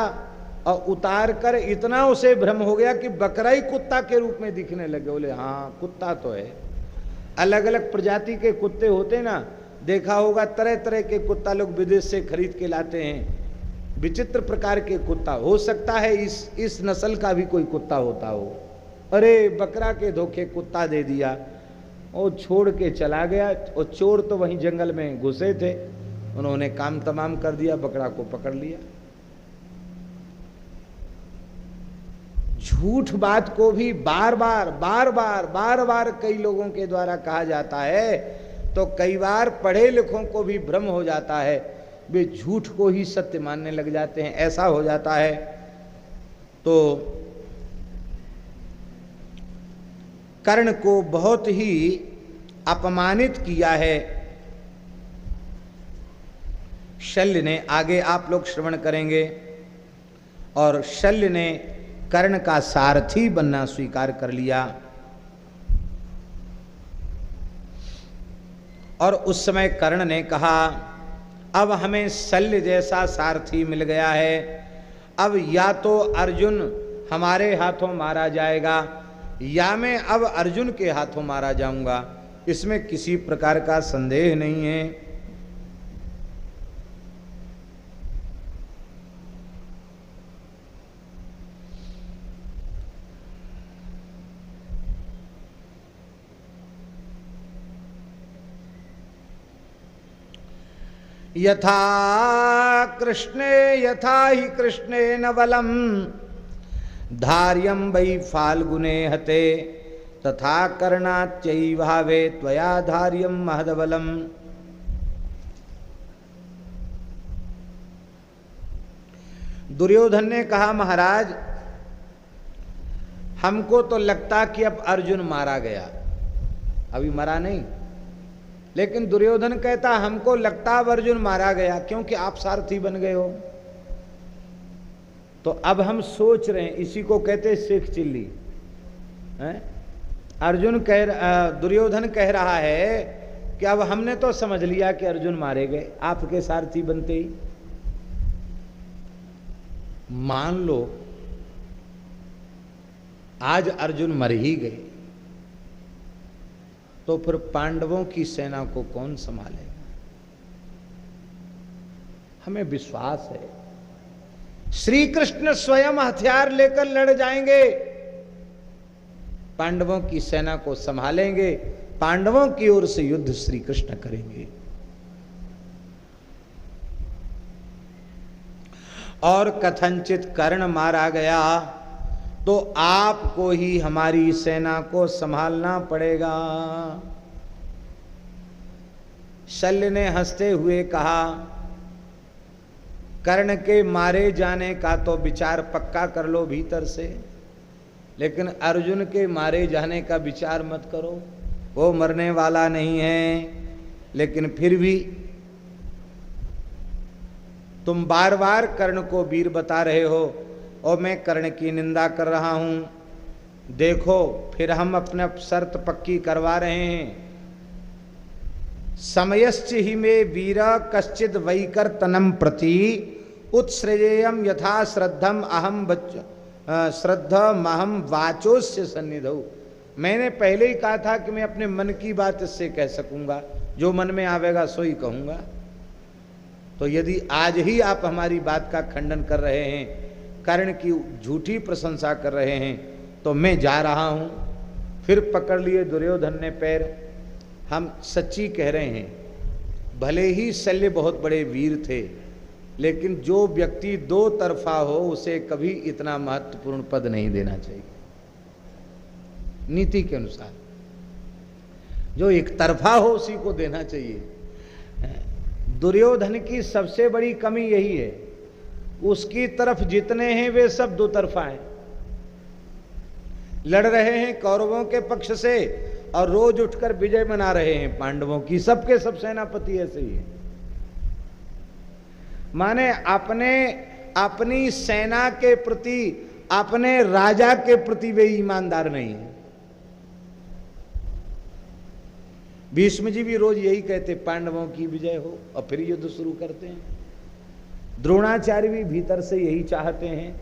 और उतार कर इतना उसे भ्रम हो गया कि बकरा ही कुत्ता के रूप में दिखने लगे। बोले हाँ कुत्ता तो है। अलग अलग प्रजाति के कुत्ते होते ना, देखा होगा, तरह तरह के कुत्ता लोग विदेश से खरीद के लाते हैं, विचित्र प्रकार के कुत्ता। हो सकता है इस नस्ल का भी कोई कुत्ता होता हो। अरे बकरा के धोखे कुत्ता दे दिया और छोड़ के चला गया। और चोर तो वहीं जंगल में घुसे थे, उन्होंने काम तमाम कर दिया, बकरा को पकड़ लिया। झूठ बात को भी बार बार कई लोगों के द्वारा कहा जाता है, तो कई बार पढ़े लिखों को भी भ्रम हो जाता है, वे झूठ को ही सत्य मानने लग जाते हैं। ऐसा हो जाता है। तो कर्ण को बहुत ही अपमानित किया है शल्य ने। आगे आप लोग श्रवण करेंगे। और शल्य ने कर्ण का सारथी बनना स्वीकार कर लिया। और उस समय कर्ण ने कहा अब हमें शल्य जैसा सारथी मिल गया है, अब या तो अर्जुन हमारे हाथों मारा जाएगा या मैं अब अर्जुन के हाथों मारा जाऊंगा, इसमें किसी प्रकार का संदेह नहीं है। यथा कृष्णे यथा ही कृष्णे न बलम धार्यं वै फाल्गुने हते तथा कर्णाच्चैवावे त्वया धार्यं महदबलम। दुर्योधन ने कहा महाराज हमको तो लगता कि अब अर्जुन मारा गया, अभी मरा नहीं, लेकिन दुर्योधन कहता हमको लगता अब अर्जुन मारा गया क्योंकि आप सारथी बन गए हो। तो अब हम सोच रहे हैं, इसी को कहते शेख चिल्ली है। दुर्योधन कह रहा है कि अब हमने तो समझ लिया कि अर्जुन मारे गए आपके सारथी बनते ही। मान लो आज अर्जुन मर ही गए तो फिर पांडवों की सेना को कौन संभालेगा? हमें विश्वास है श्री कृष्ण स्वयं हथियार लेकर लड़ जाएंगे, पांडवों की सेना को संभालेंगे, पांडवों की ओर से युद्ध श्री कृष्ण करेंगे। और कथनचित कर्ण मारा गया तो आपको ही हमारी सेना को संभालना पड़ेगा। शल्य ने हंसते हुए कहा, कर्ण के मारे जाने का तो विचार पक्का कर लो भीतर से, लेकिन अर्जुन के मारे जाने का विचार मत करो, वो मरने वाला नहीं है। लेकिन फिर भी तुम बार बार कर्ण को वीर बता रहे हो और मैं कर्ण की निंदा कर रहा हूं। देखो फिर हम अपना शर्त पक्की करवा रहे हैं। समयश्च ही में वीर कश्चिद वैकर्तनम प्रति उत्सृजेयम यथा श्रद्धम अहम श्रद्धमहम वाचोस्य सन्निधौ। मैंने पहले ही कहा था कि मैं अपने मन की बात इससे कह सकूंगा, जो मन में आवेगा सो ही कहूंगा। तो यदि आज ही आप हमारी बात का खंडन कर रहे हैं, कर्ण की झूठी प्रशंसा कर रहे हैं, तो मैं जा रहा हूं। फिर पकड़ लिए दुर्योधन ने पैर। हम सच्ची कह रहे हैं, भले ही शल्य बहुत बड़े वीर थे, लेकिन जो व्यक्ति दो तरफा हो उसे कभी इतना महत्वपूर्ण पद नहीं देना चाहिए। नीति के अनुसार जो एक तरफा हो उसी को देना चाहिए। दुर्योधन की सबसे बड़ी कमी यही है, उसकी तरफ जितने हैं वे सब दो तरफा हैं। लड़ रहे हैं कौरवों के पक्ष से और रोज उठकर विजय मना रहे हैं पांडवों की। सबके सब सेनापति ऐसे ही है, माने अपनी सेना के प्रति, अपने राजा के प्रति वे ईमानदार नहीं है। भीष्म जी भी रोज यही कहते, पांडवों की विजय हो, और फिर युद्ध शुरू करते हैं। द्रोणाचार्य भी भीतर से यही चाहते हैं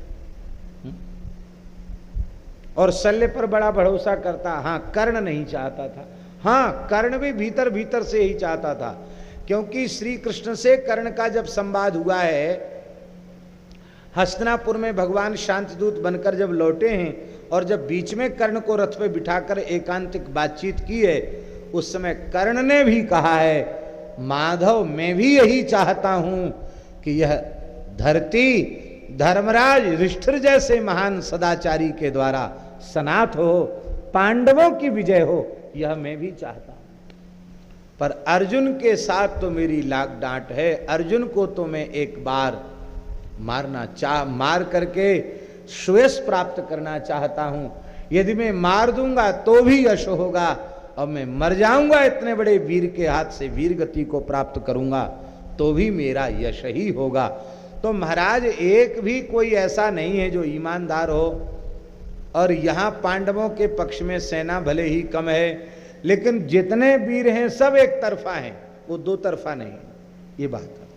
और शल्य पर बड़ा भरोसा करता। हाँ, कर्ण नहीं चाहता था। हाँ, कर्ण भी भीतर भीतर से यही चाहता था, क्योंकि श्री कृष्ण से कर्ण का जब संवाद हुआ है, हस्तिनापुर में भगवान शांतिदूत बनकर जब लौटे हैं और जब बीच में कर्ण को रथ पे बिठाकर एकांतिक बातचीत की है, उस समय कर्ण ने भी कहा है, माधव मैं भी यही चाहता हूं कि यह धरती धर्मराज युधिष्ठिर जैसे महान सदाचारी के द्वारा सनात हो, पांडवों की विजय हो, यह मैं भी चाहता हूं। पर अर्जुन के साथ तो मेरी लाग डांट है। अर्जुन को तो मैं एक बार मार करके श्वेस प्राप्त करना चाहता हूं। यदि मैं मार दूंगा तो भी यश होगा, और मैं मर जाऊंगा इतने बड़े वीर के हाथ से, वीर गति को प्राप्त करूंगा तो भी मेरा यश ही होगा। तो महाराज एक भी कोई ऐसा नहीं है जो ईमानदार हो। और यहां पांडवों के पक्ष में सेना भले ही कम है, लेकिन जितने वीर हैं सब एक तरफा हैं, वो दो तरफा नहीं है। ये बात है।